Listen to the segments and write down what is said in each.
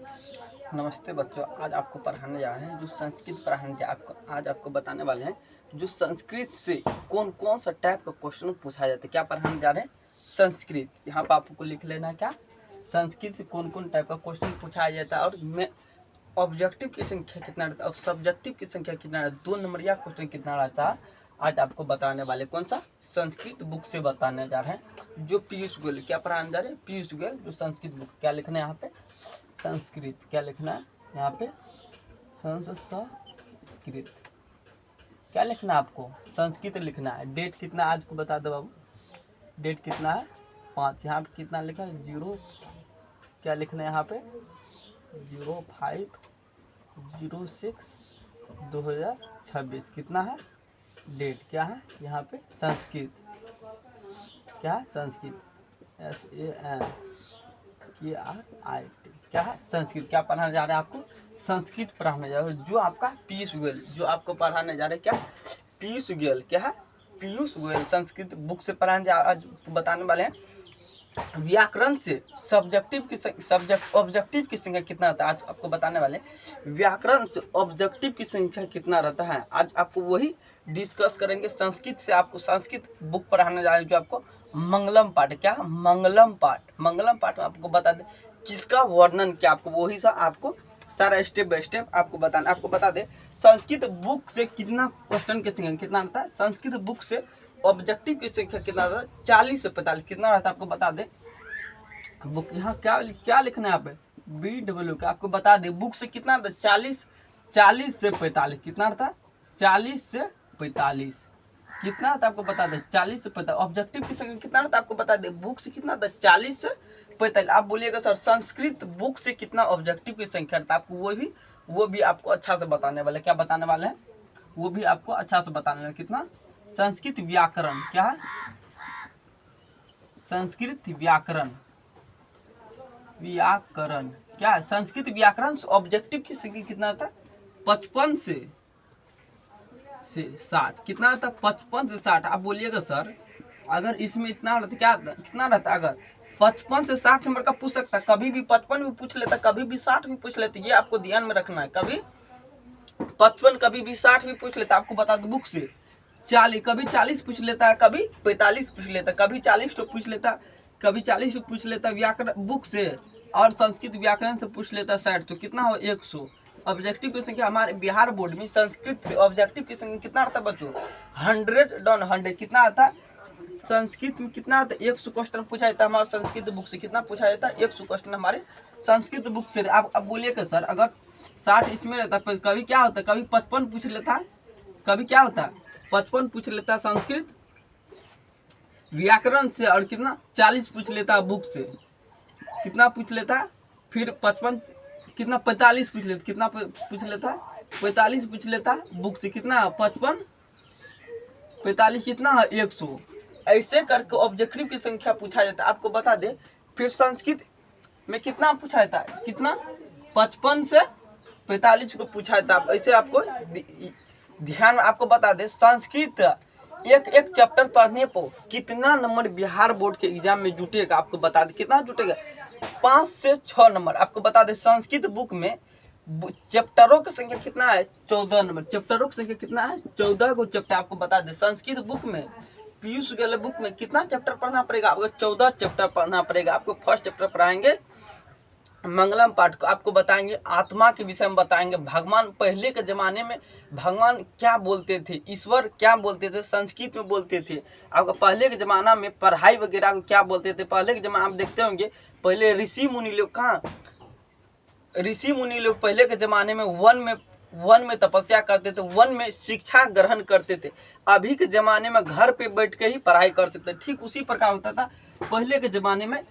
नमस्ते बच्चों, आज आपको पढ़ाने जा रहे हैं जो संस्कृत पढ़ाने जा आज आपको बताने वाले हैं जो संस्कृत से कौन कौन सा टाइप का क्वेश्चन पूछा जाता है। क्या पढ़ाने जा रहे हैं? संस्कृत। यहाँ पर आपको लिख लेना है क्या, संस्कृत से कौन कौन टाइप का क्वेश्चन पूछा जाता है और मैं ऑब्जेक्टिव की संख्या कितना रहता है और सब्जेक्टिव की संख्या कितना रहता है, 2 नंबर या क्वेश्चन कितना रहता है, आज आपको बताने वाले। कौन सा? संस्कृत बुक से बताने जा रहे हैं जो पीयूष गोयल। क्या पढ़ाने जा रहे हैं? पीयूष गोयल जो संस्कृत बुक। क्या लिखना है यहाँ पे? संस्कृत। क्या लिखना है यहाँ पे? संस्कृत। क्या लिखना है आपको? संस्कृत लिखना है। डेट कितना आज को बता दो बाबू, डेट कितना है? 5। यहाँ पे कितना लिखा है? 0। क्या लिखना है यहाँ पे? 05/06/2026। कितना है? डेट क्या है यहाँ पे? संस्कृत। क्या है? संस्कृत। SANKRIT। क्या है? संस्कृत। क्या पढ़ाने जा रहे हैं आपको? संस्कृत पढ़ाने जा रहे हैं जो आपका पीयूष गोयल, जो आपको पढ़ाने जा रहे हैं। क्या? पीयूष गोयल। क्या है? पीयूष गोयल संस्कृत बुक से पढ़ाने आज बताने वाले हैं। व्याकरण से ऑब्जेक्टिव की संख्या कितना रहता है, आज आपको बताने वाले। व्याकरण से ऑब्जेक्टिव की संख्या कितना रहता है, आज आपको वही डिस्कस करेंगे। संस्कृत से आपको संस्कृत बुक पढ़ाने जा रहे हैं जो आपको मंगलम पाठ। क्या? मंगलम पाठ। मंगलम पाठ में आपको बता दें किसका वर्णन क्या, आपको वही सा आपको सारा स्टेप बाय स्टेप आपको बताना। आपको बता दें संस्कृत बुक से कितना क्वेश्चन की संख्या कितना रहता है। संस्कृत बुक से ऑब्जेक्टिव की संख्या कितना रहता है? 40 से 45। कितना रहता है आपको बता दे। बुक यहाँ क्या लिखना है आप? BW का आपको बता दे बुक से कितना रहता है? 40 से 45। कितना रहता है? 40 से 45। कितना रहता है आपको बता दे? 40 से 45। ऑब्जेक्टिव की संख्या कितना रहता है आपको बता दे बुक से कितना रहता है? 40 से 45। आप बोलिएगा सर संस्कृत बुक से कितना ऑब्जेक्टिव की संख्या रहता है, आपको वो भी आपको अच्छा से बताने वाले। क्या बताने वाले हैं? वो भी आपको अच्छा से बताने वाले। कितना? संस्कृत व्याकरण। क्या है? संस्कृत व्याकरण। व्याकरण। क्या है? संस्कृत व्याकरण से ऑब्जेक्टिव की संख्या कितना आता है? 55 से 60। कितना आता है? 55 से 60। आप बोलिएगा सर अगर इसमें इतना रहता क्या कितना रहता? अगर 55 से 60 नंबर का पूछ सकता, कभी भी 55 भी पूछ लेता, कभी भी 60 भी पूछ लेता। ये आपको ध्यान में रखना है। कभी 55 कभी भी 60 भी पूछ लेता। आपको बता दो बुक से 40 कभी 40 पूछ लेता है, कभी 45 पूछ लेता, कभी 40 तो पूछ लेता, कभी 40 पूछ लेता व्याकरण बुक से, और संस्कृत व्याकरण से पूछ लेता 60। तो कितना हो? 100। ऑब्जेक्टिव की संख्या हमारे बिहार बोर्ड में संस्कृत से ऑब्जेक्टिव की संख्या कितना आता है बच्चों? 100/100। कितना आता है? संस्कृत में कितना आता है? 100 क्वेश्चन पूछा जाता है हमारे संस्कृत बुक से। कितना पूछा जाता है? 100 क्वेश्चन हमारे संस्कृत बुक से। आप अब बोलिएगा सर अगर 60 इसमें रहता है, कभी क्या होता है? कभी 55 पूछ लेता है, कभी क्या होता है? 55 पूछ लेता है संस्कृत व्याकरण से, और कितना 40 पूछ लेता है बुक से। कितना पूछ लेता है? फिर 55 कितना 45 पूछ लेता। कितना पूछ लेता है? 45 पूछ लेता है बुक से। कितना? 55 45 कितना है? 100। ऐसे करके ऑब्जेक्टिव की संख्या पूछा जाता है। आपको बता दे फिर संस्कृत में कितना पूछा जाता है? कितना? 55 से 45 को पूछा जाता है। ऐसे आपको ध्यान में आपको बता दे संस्कृत एक चैप्टर पढ़ने पर कितना नंबर बिहार बोर्ड के एग्जाम में जुटेगा, आपको बता दे। कितना जुटेगा? 5 से 6 नंबर। आपको बता दे संस्कृत बुक में चैप्टरों की संख्या कितना है? 14 नंबर। चैप्टरों की संख्या कितना है? 14 को चैप्टर। आपको बता दे संस्कृत बुक में पीयूष गोयल बुक में कितना चैप्टर पढ़ना पड़ेगा? आपको 14 चैप्टर पढ़ना पड़ेगा। आपको फर्स्ट चैप्टर पढ़ाएंगे मंगलम पाठ को, आपको बताएंगे आत्मा के विषय में बताएंगे। भगवान पहले के जमाने में भगवान क्या बोलते थे, ईश्वर क्या बोलते थे, संस्कृत में बोलते थे। आपको पहले के जमाना में पढ़ाई वगैरह को क्या बोलते थे? पहले के जमाना आप देखते होंगे पहले ऋषि मुनि लोग पहले के जमाने में वन में तपस्या करते थे, वन में शिक्षा ग्रहण करते थे। अभी के जमाने में घर पे बैठ के ही पढ़ाई कर सकते। ठीक उसी प्रकार होता था पहले के जमाने में।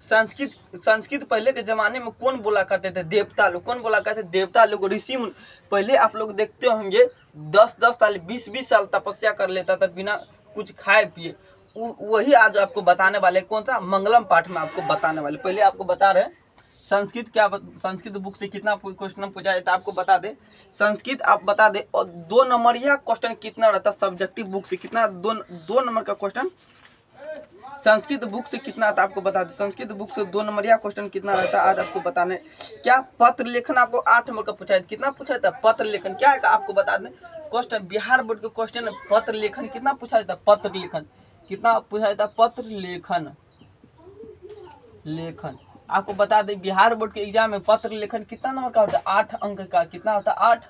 संस्कृत पहले के जमाने में कौन बोला करते थे? देवता लोग। कौन बोला करते थे? देवता लोग, ऋषि मुनि। पहले आप लोग देखते होंगे 10-10 साल 20-20 साल तपस्या कर लेता था बिना कुछ खाए पिए। वही आज आपको बताने वाले। कौन सा? मंगलम पाठ में आपको बताने वाले। पहले आपको बता रहे संस्कृत बुक से कितना क्वेश्चन पूछा जाता है, आपको बता दे। संस्कृत आप बता दे और 2 नंबर या क्वेश्चन कितना रहता है सब्जेक्टिव बुक से? कितना? 2 नंबर का क्वेश्चन संस्कृत बुक से कितना आता है आपको बता दें। संस्कृत बुक से 2 नंबर या क्वेश्चन कितना रहता है आज आपको बताने। क्या पत्र लेखन आपको 8 नंबर का पूछा है, कितना पूछा था पत्र लेखन, क्या है आपको बता दें। क्वेश्चन बिहार बोर्ड के क्वेश्चन पत्र लेखन कितना पूछा जाता है, पत्र लेखन कितना पूछा जाता है, पत्र लेखन आपको बता दें बिहार बोर्ड के एग्जाम में पत्र लेखन कितना नंबर का होता है, 8 अंक का, कितना होता है 8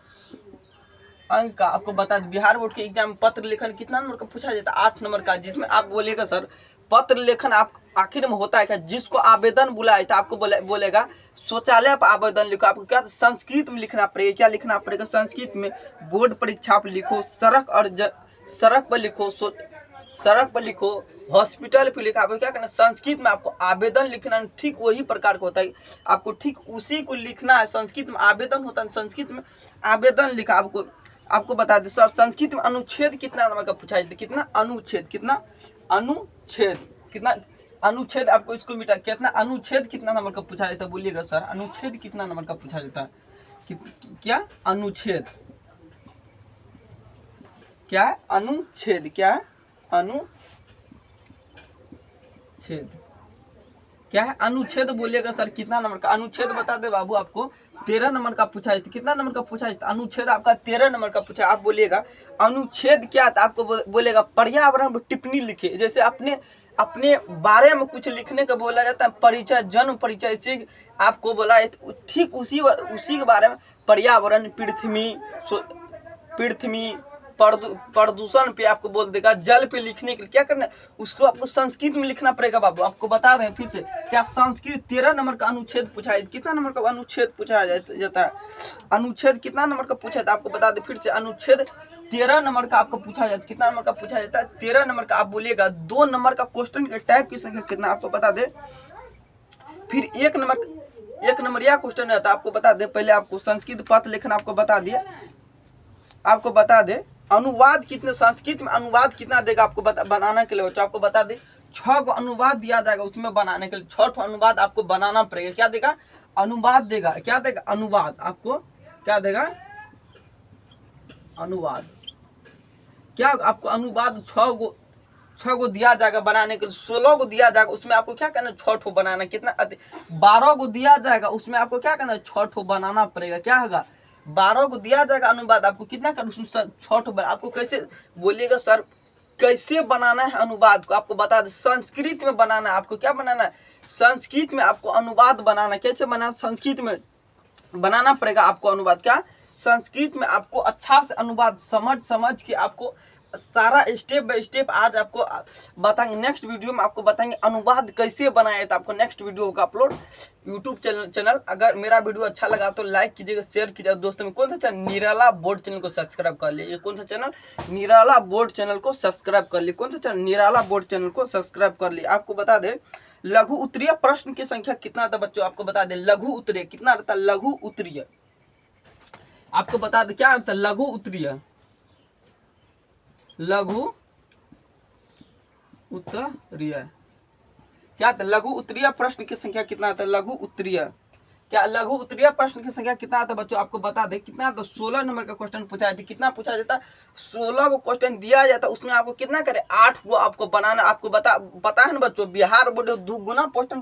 अंक का। आपको बता दें बिहार बोर्ड के एग्जाम में पत्र लेखन कितना नंबर का पूछा जाता है, 8 नंबर का, जिसमें आप बोलेगा सर पत्र लेखन आप आखिर में होता है क्या, जिसको आवेदन बुलाया था आपको बोलेगा शौचालय पर आवेदन लिखो। आपको क्या संस्कृत में लिखना पड़ेगा, क्या लिखना पड़ेगा संस्कृत में, बोर्ड परीक्षा पर लिखो, सड़क पर लिखो, हॉस्पिटल पे लिखा। आपको क्या करना संस्कृत में आपको आवेदन लिखना, ठीक वही प्रकार का होता है, आपको ठीक उसी को लिखना है। संस्कृत में आवेदन होता है, संस्कृत में आवेदन लिखा। आपको बता दें सर संस्कृत में अनुच्छेद कितना नंबर का पूछा जाता है, कितना अनुच्छेद आपको इसको मिटा, कितना अनुच्छेद कितना नंबर का पूछा जाता है, बोलिएगा सर अनुच्छेद कितना नंबर का पूछा जाता है, क्या अनुच्छेद, क्या अनुच्छेद, क्या अनुच्छेद, क्या है अनुच्छेद, बोलिएगा सर कितना नंबर का अनुच्छेद बता दे बाबू। आपको 13 नंबर का पूछा है, कितना नंबर का पूछा है अनुच्छेद आपका 13 नंबर का पूछा है। आप बोलिएगा अनुच्छेद क्या था, आपको बोलेगा पर्यावरण पर टिप्पणी लिखे, जैसे अपने बारे में कुछ लिखने का बोला जाता है, परिचय, जन्म परिचय से आपको बोला ठीक उसी के बारे में पर्यावरण, पृथ्वी प्रदूषण पे आपको बोल देगा, जल पे लिखने के लिए क्या करना है उसको आपको संस्कृत में लिखना पड़ेगा बाबू। आपको बता दें फिर से क्या संस्कृत 13 नंबर का अनुच्छेद पूछा है, कितना नंबर का अनुच्छेद पूछा जाता है, अनुच्छेद कितना नंबर का पूछा था आपको बता दें फिर से, अनुच्छेद 13 नंबर का आपको पूछा जाता है, कितना नंबर का पूछा जाता है 13 नंबर का। आप बोलिएगा 2 नंबर का क्वेश्चन के टाइप की संख्या कितना आपको बता दे। फिर 1 नंबर या क्वेश्चन रहता है, आपको बता दे पहले आपको संस्कृत पत्र लेखन आपको बता दिए, आपको बता दे अनुवाद कितने संस्कृत में अनुवाद कितना देगा आपको बनाने के लिए बच्चों। आपको बता दे 6 को अनुवाद दिया जाएगा, उसमें बनाने के लिए 6 अनुवाद आपको बनाना पड़ेगा। क्या देगा अनुवाद देगा, क्या देगा अनुवाद, आपको क्या देगा अनुवाद, क्या आपको अनुवाद 6 को दिया जाएगा बनाने के लिए, 16 को दिया जाएगा उसमें आपको क्या करना 6 बनाना, कितना 12 को दिया जाएगा उसमें आपको क्या करना 6 बनाना पड़ेगा। क्या होगा 12 को दिया जाएगा अनुवाद, आपको कितना करना 6 आपको कैसे बोलिएगा सर कैसे बनाना है अनुवाद को, आपको बता दें संस्कृत में बनाना है। आपको क्या बनाना है संस्कृत में आपको अनुवाद बनाना, कैसे बनाना संस्कृत में बनाना पड़ेगा आपको अनुवाद, क्या संस्कृत में आपको अच्छा से अनुवाद समझ के आपको सारा स्टेप बाय स्टेप आज आपको बताएंगे। नेक्स्ट वीडियो में आपको बताएंगे अनुवाद कैसे बनाया था। आपको नेक्स्ट वीडियो होगा अपलोड यूट्यूब चैनल। अगर मेरा वीडियो अच्छा लगा तो लाइक कीजिएगा, शेयर कीजिएगा दोस्तों में। कौन सा चैनल निराला बोर्ड चैनल को सब्सक्राइब कर लिए, ये कौन सा चैनल निराला बोर्ड चैनल को सब्सक्राइब कर लिए, कौन सा चैनल निराला बोर्ड चैनल को सब्सक्राइब कर लिए। आपको बता दें लघु उत्तरीय प्रश्न की संख्या कितना था बच्चों, आपको बता दें लघु उत्तरीय कितना रहता है, लघु उत्तरीय आपको बता दें क्या रहता है लघु उत्तरीय, लघु उत्तरीय क्या था लघु उत्तरीय प्रश्न की संख्या कितना था, लघु उत्तरीय क्या लघु उत्तरीय प्रश्न की संख्या कितना था बच्चों। आपको बता दें कितना था 16 नंबर का क्वेश्चन पूछा जाता, कितना पूछा जाता 16 को क्वेश्चन दिया जाता, उसमें आपको कितना करे 8 को आपको बनाना। आपको बता है ना बच्चों बिहार बोर्ड 2 गुना क्वेश्चन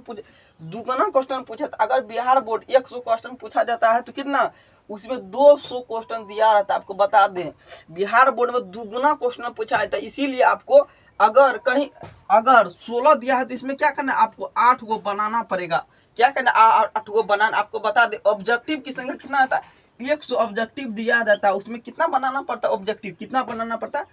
पूछा था। अगर बिहार बोर्ड 100 क्वेश्चन पूछा जाता है तो कितना उसमें 200 क्वेश्चन दिया रहता है। आपको बता दें बिहार बोर्ड में 2 गुना क्वेश्चन पूछा जाता है, इसीलिए आपको अगर 16 दिया है तो इसमें क्या करना है आपको 8 को बनाना पड़ेगा। क्या करना 8 को बनाना। आपको बता दें ऑब्जेक्टिव की संख्या कितना आता है 100 ऑब्जेक्टिव दिया जाता है, उसमें कितना बनाना पड़ता है ऑब्जेक्टिव, कितना बनाना पड़ता है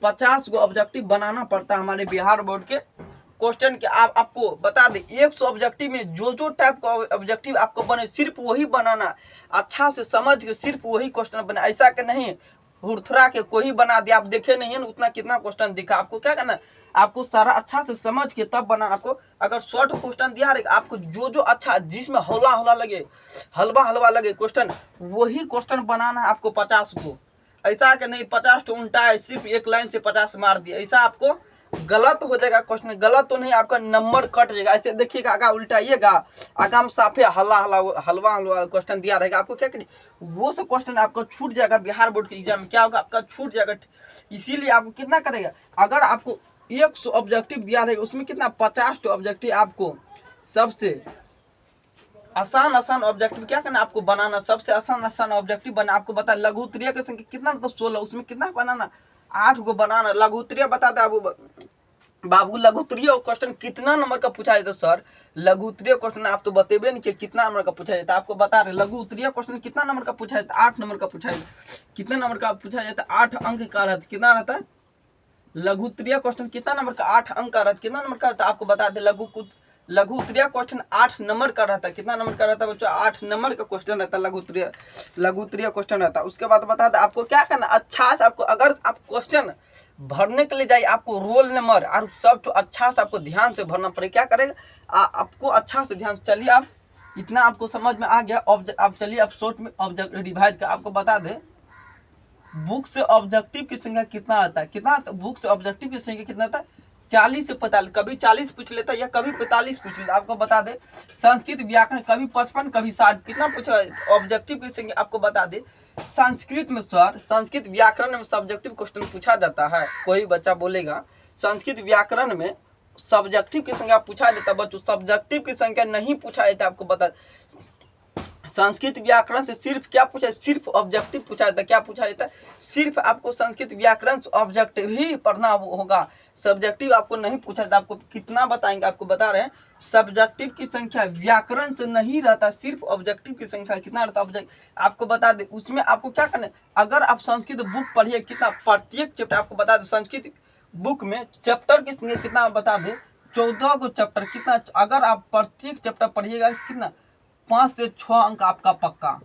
50 को ऑब्जेक्टिव बनाना पड़ता है हमारे बिहार बोर्ड के क्वेश्चन के। आपको बता दें 100 ऑब्जेक्टिव में जो टाइप का ऑब्जेक्टिव आपको बने सिर्फ वही बनाना, अच्छा से समझ के सिर्फ वही क्वेश्चन बना, ऐसा कि नहीं हुड़थुड़ा के कोई बना दिया। आप देखे नहीं है ना उतना कितना क्वेश्चन दिखा। आपको क्या करना आपको सारा अच्छा से समझ के तब बनाना। आपको अगर शॉर्ट क्वेश्चन दिया रहेगा आपको जो अच्छा जिसमें हलवा लगे क्वेश्चन वही क्वेश्चन बनाना है आपको 50 को, ऐसा कि नहीं 50 तो उल्टा है सिर्फ एक लाइन से 50 मार दिया, ऐसा आपको गलत हो जाएगा क्वेश्चन। गलत तो नहीं आपका नंबर कट जाएगा। ऐसे देखिएगा आगा उल्टाइएगा आगा में साफे हलवा क्वेश्चन दिया रहेगा, आपको क्या करिए वो सब क्वेश्चन आपका छूट जाएगा। बिहार बोर्ड के एग्जाम में क्या होगा आपका छूट जाएगा। इसीलिए आपको कितना करेगा अगर आपको 100 ऑब्जेक्टिव दिया रहेगा, उसमें कितना 50 ऑब्जेक्टिव आपको सबसे आसान ऑब्जेक्टिव क्या करना आपको बनाना, सबसे आसान ऑब्जेक्टिव बना। आपको बता लघु उत्तरीय की संख्या कितना तो 16, उसमें कितना बनाना 8 को बनाना। लघु उत्तरीय बता दे बाबू लघु उत्तरीय क्वेश्चन कितना नंबर का पूछा जाता है सर? लघु उत्तरीय क्वेश्चन आप तो बतेबे नहीं कि कितना नंबर का पूछा जाता है। आपको बता रहे लघु उत्तरीय क्वेश्चन कितना नंबर का पूछा जाता है? 8 नंबर का पूछा जाता है। कितने नंबर का पूछा जाता है? 8 अंक का रहता है। कितना रहता है लघु उत्तरीय क्वेश्चन? कितना नंबर का? 8 अंक का रहता है। कितना नंबर का रहता है आपको बता दे लघु उत्तरीय क्वेश्चन 8 नंबर का रहता है। कितना नंबर का रहता है बच्चों? 8 नंबर का क्वेश्चन रहता है, लघु उत्तरीय क्वेश्चन रहता है। उसके बाद बता दे आपको क्या करना, अच्छा से आपको अगर आप क्वेश्चन भरने के लिए जाइए, आपको रोल नंबर और सब तो अच्छा से आपको ध्यान से भरना पड़ेगा। क्या करेगा आपको अच्छा से ध्यान से चलिए। आप इतना आपको समझ में आ गया। आप चलिए आप शॉर्ट में ऑब्जेक्ट डिवाइड का आपको बता दे बुक से ऑब्जेक्टिव की संख्या कितना आता है? कितना बुक से ऑब्जेक्टिव की संख्या कितना आता है? 40 से 45। कभी 40 पूछ लेता है या कभी 45 पूछ लेता है। आपको बता दे संस्कृत व्याकरण कभी 55 कभी 60। कितना पूछा ऑब्जेक्टिव की संख्या आपको बता दे। संस्कृत में सर संस्कृत व्याकरण में सब्जेक्टिव क्वेश्चन पूछा जाता है। कोई बच्चा बोलेगा संस्कृत व्याकरण में सब्जेक्टिव की संख्या पूछा जाता है। बच्चों सब्जेक्टिव की संख्या नहीं पूछा जाता। आपको बता संस्कृत व्याकरण से सिर्फ क्या पूछा है? सिर्फ ऑब्जेक्टिव पूछा जाता है। क्या पूछा जाता है? सिर्फ आपको संस्कृत व्याकरण से ऑब्जेक्टिव ही पढ़ना होगा, सब्जेक्टिव आपको नहीं पूछा जाता। आपको कितना बताएंगे? आपको बता रहे हैं सब्जेक्टिव की संख्या व्याकरण से नहीं रहता, सिर्फ ऑब्जेक्टिव की संख्या कितना रहता है? आपको बता दे उसमें आपको क्या करना है। अगर आप संस्कृत बुक पढ़िए कितना प्रत्येक चैप्टर आपको बता दे संस्कृत बुक में चैप्टर की संख्या कितना बता दे 14 को चैप्टर कितना। अगर आप प्रत्येक चैप्टर पढ़िएगा कितना 5 से 6 अंक आपका पक्का।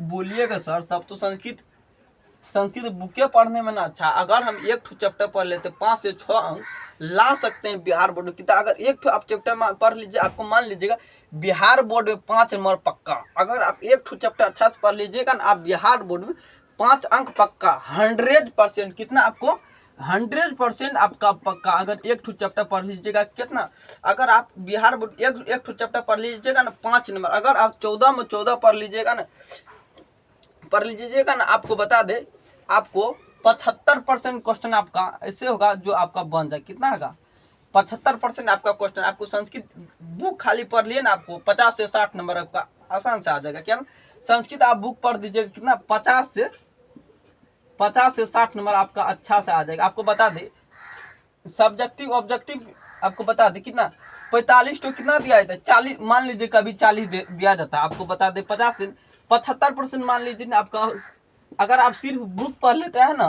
बोलिएगा सर सब तो संस्कृत बुकें पढ़ने में ना अच्छा। अगर हम एक चैप्टर पढ़ लेते 5 से 6 अंक ला सकते हैं बिहार बोर्ड में। कितना अगर एक आप चैप्टर पढ़ लीजिए आपको मान लीजिएगा बिहार बोर्ड में 5 नंबर पक्का। अगर आप एक चैप्टर अच्छा से पढ़ लीजिएगा ना आप बिहार बोर्ड में 5 अंक पक्का 100%। कितना आपको 100% आपका पक्का। अगर एक चैप्टर पढ़ लीजिएगा कितना, अगर आप बिहार बोर्ड एक चैप्टर पढ़ लीजिएगा ना 5 नंबर। अगर आप 14 में 14 पढ़ लीजिएगा ना आपको बता दे आपको 75% क्वेश्चन आपका ऐसे होगा जो आपका बन जाए। कितना होगा 75% आपका क्वेश्चन। आपको संस्कृत बुक खाली पढ़ लिए ना आपको 50 से 60 नंबर आपका आसान से आ जाएगा। क्या संस्कृत आप बुक पढ़ दीजिएगा कितना 50 से 60 नंबर आपका अच्छा से आ जाएगा। आपको बता दे सब्जेक्टिव ऑब्जेक्टिव आपको बता दे कितना 45 तो कितना दिया जाता है 40 मान लीजिए कभी 40 दिया जाता है। आपको बता दे 50 से 75% मान लीजिए ना आपका। अगर आप सिर्फ बुक पढ़ लेते हैं ना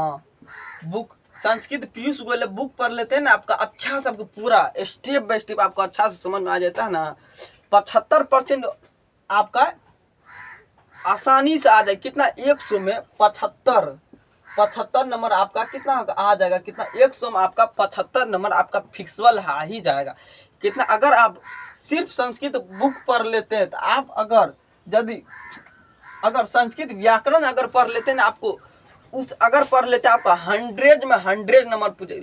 बुक संस्कृत पीयूष गोयल बुक पढ़ लेते हैं ना आपका अच्छा से आपको पूरा स्टेप बाय स्टेप आपको अच्छा से समझ में आ जाता है ना 75% आपका आसानी से आ जाए। कितना 100 में 75 नंबर आपका कितना आ जाएगा। कितना 100 में आपका 75 नंबर आपका फिक्सबल आ ही जाएगा। कितना अगर आप सिर्फ संस्कृत बुक पढ़ लेते हैं तो आप अगर संस्कृत व्याकरण अगर पढ़ लेते हैं ना आपको अगर पढ़ लेते हैं आपका 100 में 100 नंबर पूछे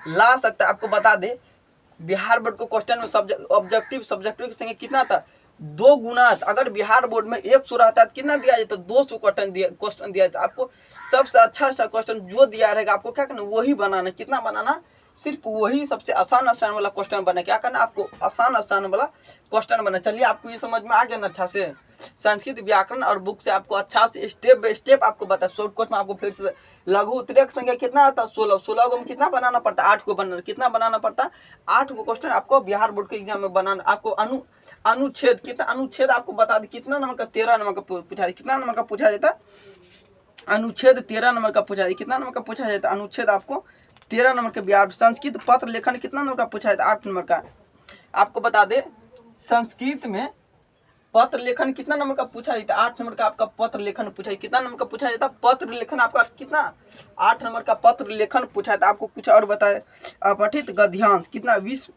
ला सकता है। आपको बता दे बिहार बोर्ड को क्वेश्चन में ऑब्जेक्टिव की संख्या कितना था 2 गुना। अगर बिहार बोर्ड में 100 रहता है कितना दिया जाता 200 क्वेश्चन दिया जाता। आपको सबसे अच्छा क्वेश्चन जो दिया रहेगा आपको क्या करना वही बनाना। कितना बनाना सिर्फ वही सबसे आसान वाला क्वेश्चन बना। क्या करना आपको आसान वाला क्वेश्चन बना। चलिए आपको ये समझ में आ गया ना अच्छा से संस्कृत व्याकरण और बुक से आपको अच्छा से स्टेप बाय स्टेप आपको बता। शॉर्टकट में आपको फिर से लघु उत्तरीय संख्या कितना आता है 16 को कितना बनाना पड़ता है 8 को कितना बनाना पड़ता है 8 को क्वेश्चन आपको बिहार बोर्ड के एग्जाम में बनाना। आपको अनुच्छेद कितना अनुच्छेद आपको बता दें कितना नंबर का 13 नंबर का पूछा कितना नंबर का पूछा जाता अनुच्छेद 13 नंबर का पूछा जाए। कितना नंबर का पूछा जाता अनुच्छेद आपको 13 नंबर का। बिहार संस्कृत पत्र लेखन कितना नंबर का पूछा जाता 8 नंबर का। आपको बता दे संस्कृत में पत्र लेखन कितना नंबर का पूछा जाता 8 नंबर का आपका पत्र लेखन पूछा। कितना नंबर का पूछा जाता पत्र लेखन आपका कितना 8 नंबर का पत्र लेखन पूछा जाता। आपको कुछ और बताए अपठित गद्यांश कितना 20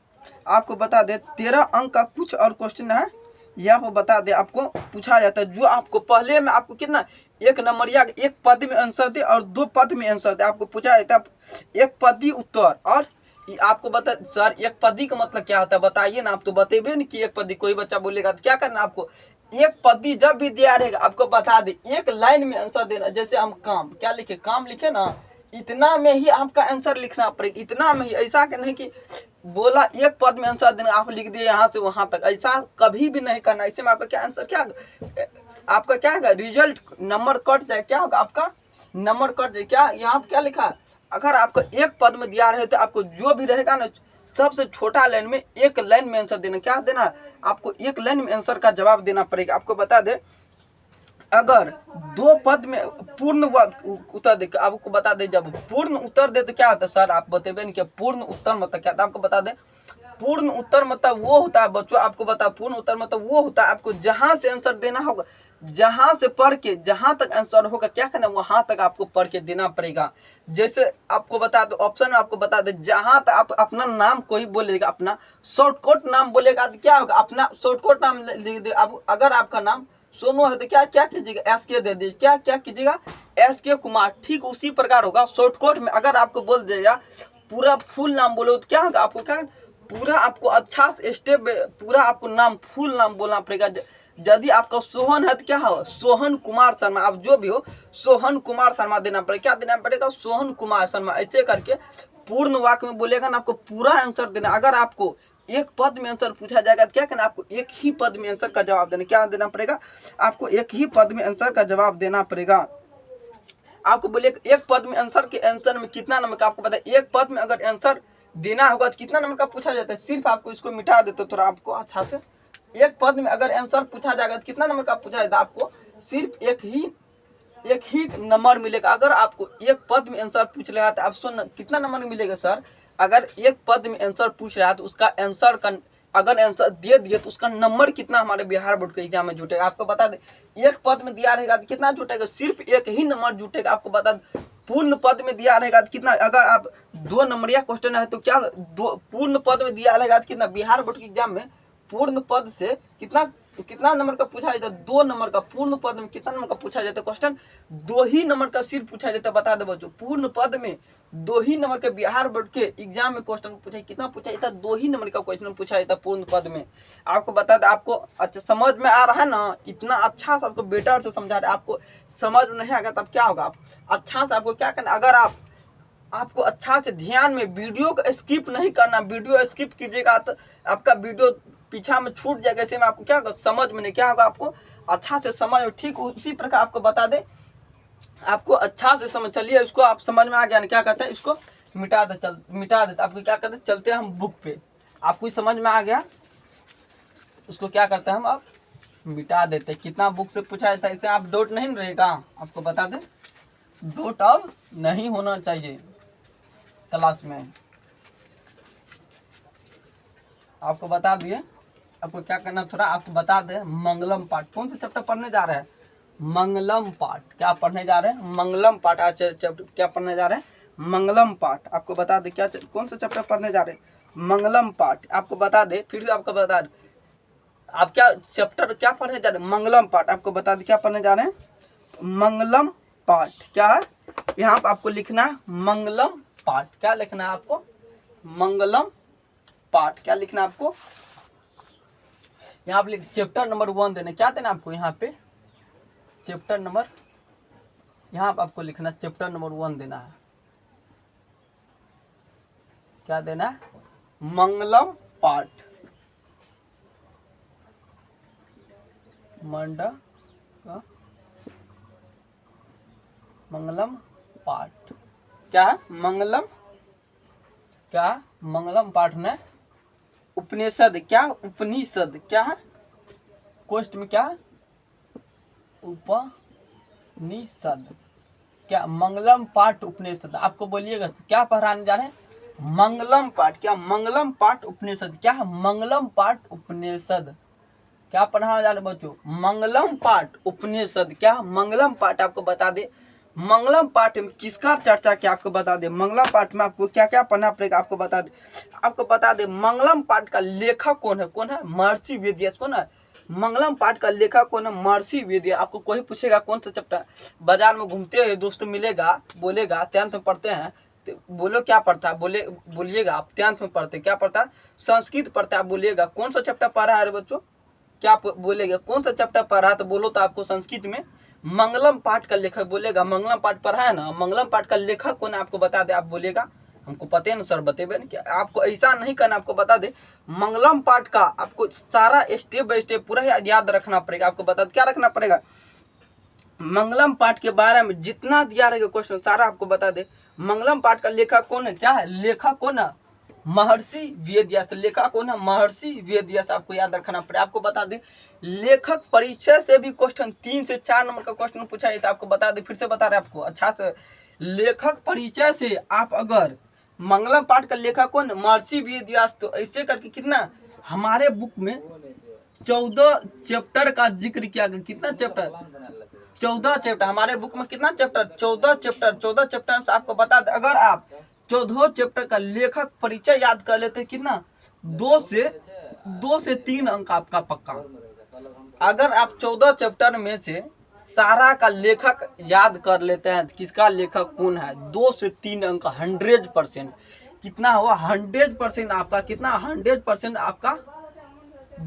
आपको बता दे 13 अंक का कुछ और क्वेश्चन है यहाँ पर बता दे आपको पूछा जाता है। जो आपको पहले में आपको कितना 1 नंबर या 1 पद में आंसर दे और 2 पद में आंसर दे आपको पूछा जाता है 1 पदी उत्तर। और आपको बता सर 1 पदी का मतलब क्या होता है बताइए ना। आप तो बतेबे नहीं कि 1 पदी। कोई बच्चा बोलेगा तो क्या करना आपको 1 पदी जब भी दिया रहेगा आपको बता दे 1 लाइन में आंसर देना। जैसे हम काम क्या लिखे काम लिखे ना इतना में ही आपका आंसर लिखना पड़ेगा, इतना में ही। ऐसा कि नहीं कि बोला एक पद में आंसर देना, आप लिख दिए यहाँ से वहां तक, ऐसा कभी भी नहीं करना। इससे में आपका क्या आंसर क्या आपका क्या होगा, रिजल्ट नंबर कट जाए, क्या होगा आपका नंबर कट जाए। क्या यहाँ क्या लिखा है, अगर आपको एक पद में दिया रहे तो आपको जो भी रहेगा ना सबसे छोटा लाइन में एक लाइन में आंसर देना, क्या देना आपको एक लाइन में आंसर का जवाब देना पड़ेगा। आपको बता दे अगर दो पद में पूर्ण उत्तर दे, आपको बता दे जब पूर्ण उत्तर दे तो क्या होता है सर, आप बतेबे नहीं कि पूर्ण उत्तर मतलब क्या था। आपको बता दे पूर्ण उत्तर मतलब वो होता है बच्चों, आपको बता पूर्ण उत्तर मतलब वो होता है आपको जहां से आंसर देना होगा, जहां से पढ़ के जहां तक आंसर होगा क्या करना वहां तक आपको पढ़ के देना पड़ेगा। जैसे आपको बता दो ऑप्शन में आपको बता दे जहां तक आप अपना नाम कोई बोलेगा, अपना शॉर्टकट नाम बोलेगा तो क्या होगा, अपना शॉर्टकट नाम लिख दे। अब अगर आपका नाम सोनू है तो क्या क्या कीजिएगा, SK दे दीजिए, क्या क्या कीजिएगा SK कुमार। ठीक उसी प्रकार होगा शॉर्टकट में अगर आपको बोल देगा पूरा फुल नाम बोलो तो क्या होगा, आपको क्या पूरा आपको अच्छा से स्टेप पूरा आपको नाम फुल नाम बोलना पड़ेगा। यदि आपका सोहन है तो क्या हो सोहन कुमार शर्मा, आप जो भी हो सोहन कुमार शर्मा देना पड़ेगा, क्या देना पड़ेगा सोहन कुमार शर्मा। ऐसे करके पूर्ण वाक्य में बोलेगा ना आपको पूरा आंसर देना। अगर आपको एक पद में आंसर पूछा जाएगा तो क्या करना आपको एक ही पद में आंसर का जवाब देना, क्या देना पड़ेगा आपको एक ही पद में आंसर का जवाब देना पड़ेगा। आपको बोले एक पद में आंसर के आंसर में कितना नंबर का, आपको पता है एक पद में अगर आंसर देना होगा तो कितना नंबर का पूछा जाता है, सिर्फ आपको इसको मिटा देते थोड़ा आपको अच्छा से। एक पद में अगर आंसर पूछा जाएगा तो कितना नंबर का पूछा जाता है, आपको सिर्फ एक ही नंबर मिलेगा। अगर आपको एक पद में आंसर पूछ लेगा तो आप कितना नंबर मिलेगा सर, अगर एक पद में आंसर पूछ रहा है तो उसका आंसर का अगर आंसर दे दिए तो उसका नंबर कितना हमारे बिहार बोर्ड के एग्जाम में जुटेगा। आपको बता दें एक पद में दिया रहेगा तो कितना जुटेगा, सिर्फ एक ही नंबर जुटेगा। आपको बता दें पूर्ण पद में दिया रहेगा तो कितना, अगर आप 2 नंबरिया क्वेश्चन है तो क्या पूर्ण पद में दिया रहेगा तो कितना, बिहार बोर्ड के एग्जाम में पूर्ण पद से कितना नंबर का पूछा जाता है, 2 नंबर का। पूर्ण पद में कितना नंबर का पूछा जाता है क्वेश्चन, 2 ही नंबर का सिर्फ पूछा जाता है। बता दे बच्चों पूर्ण पद में 2 ही नंबर के बिहार बोर्ड के एग्जाम में क्वेश्चन पूछा, कितना पूछा जाता है 2 ही नंबर का क्वेश्चन पूछा जाता है पूर्ण पद में। आपको बता दे आपको अच्छा समझ में आ रहा है ना, इतना अच्छा से आपको बेटर से समझा रहे, आपको समझ में नहीं आएगा तब क्या होगा, आप अच्छा से आपको क्या करना, अगर आपको अच्छा से ध्यान में वीडियो को स्किप नहीं करना, वीडियो स्किप कीजिएगा तो आपका वीडियो पीछा में छूट जाएगा। ऐसे में आपको क्या होगा समझ में नहीं, क्या होगा आपको अच्छा से समझ। ठीक उसी प्रकार आपको बता दे आपको अच्छा से समझ, चलिए इसको आप समझ में आ गया ना, क्या कहते हैं इसको मिटा देते आपको क्या कहते हैं, चलते हैं हम बुक पे। आपको समझ में आ गया उसको क्या करते हैं हम अब मिटा देते। कितना बुक से पूछा जाता है, इसे आप डोट नहीं रहेगा। आपको बता दें डोट अब नहीं होना चाहिए क्लास में। आपको बता दिए आपको क्या करना, थोड़ा आपको बता दें मंगलम पाठ कौन सा चैप्टर पढ़ने जा रहे हैं, मंगलम पाठ क्या पढ़ने जा रहे हैं, मंगलम पाठ आज चैप्टर क्या पढ़ने जा रहे हैं मंगलम पाठ। आपको बता दें क्या कौन सा चैप्टर पढ़ने जा रहे हैं मंगलम पाठ। आपको बता दें फिर से आपको बता दें आप क्या चैप्टर क्या पढ़ने जा रहे हैं मंगलम पाठ। आपको बता दें क्या पढ़ने जा रहे हैं मंगलम पाठ। क्या है यहाँ पर आपको लिखना है मंगलम पाठ, क्या लिखना है आपको मंगलम पाठ, क्या लिखना है आपको यहाँ पे चैप्टर नंबर 1 देना, क्या देना आपको यहाँ पे चैप्टर नंबर, यहाँ पे आपको लिखना चैप्टर नंबर 1 देना है। क्या देना है मंगलम पाठ, मंगलम पाठ। क्या है मंगलम पाठ में उपनिषद, क्या उपनिषद क्या है कोष्ट में, क्या उपनिषद, क्या मंगलम पाठ उपनिषद। आपको बोलिएगा क्या पढ़ाने जा रहे हैं मंगलम पाठ, क्या मंगलम पाठ उपनिषद, क्या है मंगलम पाठ उपनिषद, क्या पढ़ाने जा रहे बच्चों मंगलम पाठ उपनिषद। क्या मंगलम पाठ आपको बता दे मंगलम पाठ में किसका चर्चा क्या आपको बता दे, मंगलम पाठ में आपको क्या क्या पढ़ना पड़ेगा आपको बता दे मंगलम पाठ का लेखक कौन है महर्षि वेदव्यास। कौन है मंगलम पाठ का लेखक कौन है महर्षि वेदव्यास। आपको कोई पूछेगा कौन सा चैप्टर, बाजार में घूमते हुए दोस्तों मिलेगा बोलेगा 10th में पढ़ते हैं तो बोलो क्या पढ़ता है, बोलिएगा आप 10th में पढ़ते क्या पढ़ता है संस्कृत पढ़ता है, बोलिएगा कौन सा चैप्टर पढ़ा है बच्चों, क्या बोलेगा कौन सा चैप्टर पढ़ा तो बोलो तो आपको संस्कृत में मंगलम पाठ का लेखक बोलेगा, मंगलम पाठ पढ़ा है ना, मंगलम पाठ का लेखक कौन है आपको बता दे, आप बोलेगा हमको पता है ना सर, बतेबे ना कि आपको ऐसा नहीं करना, आपको बता दे मंगलम पाठ का आपको सारा स्टेप बाय स्टेप पूरा याद रखना पड़ेगा। आपको बता दे क्या रखना पड़ेगा, मंगलम पाठ के बारे में जितना दिया रहेगा क्वेश्चन सारा आपको बता दे। मंगलम पाठ का लेखक कौन है, क्या है लेखक कौन है, महर्षि वेदव्यास। लेखक कौन है, महर्षि वेदव्यास। आपको याद रखना पड़ेगा। आपको बता दे लेखक परिचय से भी क्वेश्चन 3 से 4 नंबर का क्वेश्चन पूछा जाता है। आपको बता दे, फिर से बता रहे आपको अच्छा से, लेखक परिचय से आप अगर मंगलम पाठ का लेखक कौन, महर्षि वेदव्यास, तो ऐसे करके कितना हमारे बुक में 14 चैप्टर का जिक्र किया गया। कितना चैप्टर, 14 चैप्टर हमारे बुक में। कितना चैप्टर, 14 चैप्टर। 14 चैप्टर से आपको बता दें, अगर आप 14 चैप्टर का लेखक परिचय याद कर लेते, कितना 2 से 3 अंक आपका पक्का। अगर आप 14 चैप्टर में से सारा का लेखक याद कर लेते हैं, किसका लेखक कौन है, 2 से 3 अंक 100%। कितना हुआ 100% आपका, कितना 100% आपका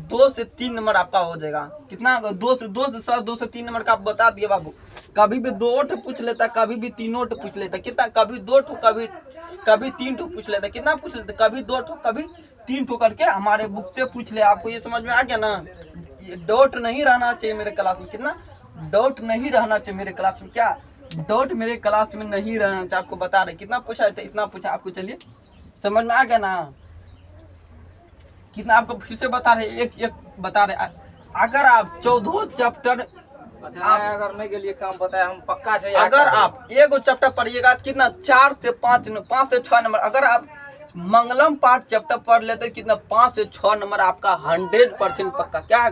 2 से 3 नंबर आपका हो जाएगा। कितना 2 से 3 नंबर का आप बता दिए बाबू। कभी भी 2 पूछ लेता, कभी भी 3 पूछ लेता, कितना कभी 2 कभी 3 पूछ लेता, कितना पूछ लेता, कभी 2 कभी 3 करके हमारे बुक से पूछ ले। आपको ये समझ में आ गया ना, ये डाउट नहीं रहना चाहिए मेरे क्लास में। कितना डाउट नहीं रहना चाहिए मेरे क्लास में, क्या डाउट मेरे क्लास में नहीं रहना चाहिए। आपको बता रहे कितना पूछा था, इतना पूछा आपको। चलिए समझ में आ गया ना, कितना आपको फिर से बता रहे, एक बता रहे। अगर आप 14 चैप्टर आप अगर नहीं के लिए काम बताया हम पक्का से, अगर आप एक चैप्टर पढ़िएगा कितना 4 से 5 से 6 नंबर। अगर आप मंगलम पाठ चैप्टर पढ़ लेते कितना 5 से 6 नंबर आपका 100% पक्का। क्या है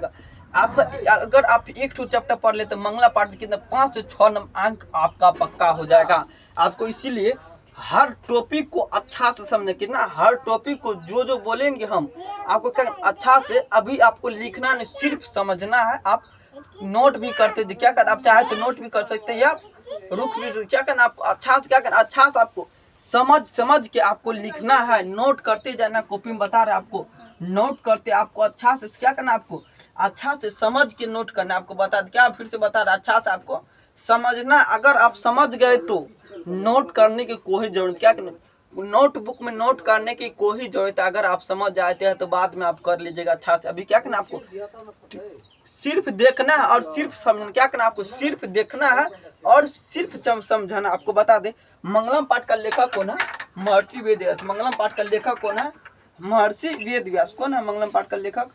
आपका, अगर आप एक चैप्टर पढ़ लेते मंगला पाठ कितना 5 से 6 नंबर अंक आपका पक्का हो जाएगा। आपको इसीलिए हर टॉपिक को अच्छा से समझे, कितना हर टॉपिक को जो बोलेंगे हम आपको क्या अच्छा से, अभी आपको लिखना नहीं सिर्फ समझना है। आप नोट भी करते थे, क्या करना आप चाहे तो नोट भी कर सकते हैं या रुक भी सकते। क्या करना आपको अच्छा से, क्या करना अच्छा से आपको समझ के आपको लिखना है। नोट करते जाना, कॉपी में बता रहे आपको नोट करते आपको अच्छा से क्या करना, आपको अच्छा से समझ के नोट करना। आपको बता क्या फिर से बता रहे, अच्छा से आपको समझना। अगर आप समझ गए तो नोट करने की कोई जरूरत, क्या नोटबुक में नोट करने की कोई जरूरत है। अगर आप समझ जाते हैं तो बाद में आप कर लीजिएगा अच्छा से। अभी क्या करना आपको सिर्फ देखना है और सिर्फ समझना। क्या करना आपको सिर्फ देखना है और सिर्फ समझना। आपको बता दे मंगलम पाठ का लेखक कौन है, महर्षि वेदव्यास। मंगलम पाठ का लेखक कौन है, महर्षि वेदव्यास। कौन है मंगलम पाठ का लेखक,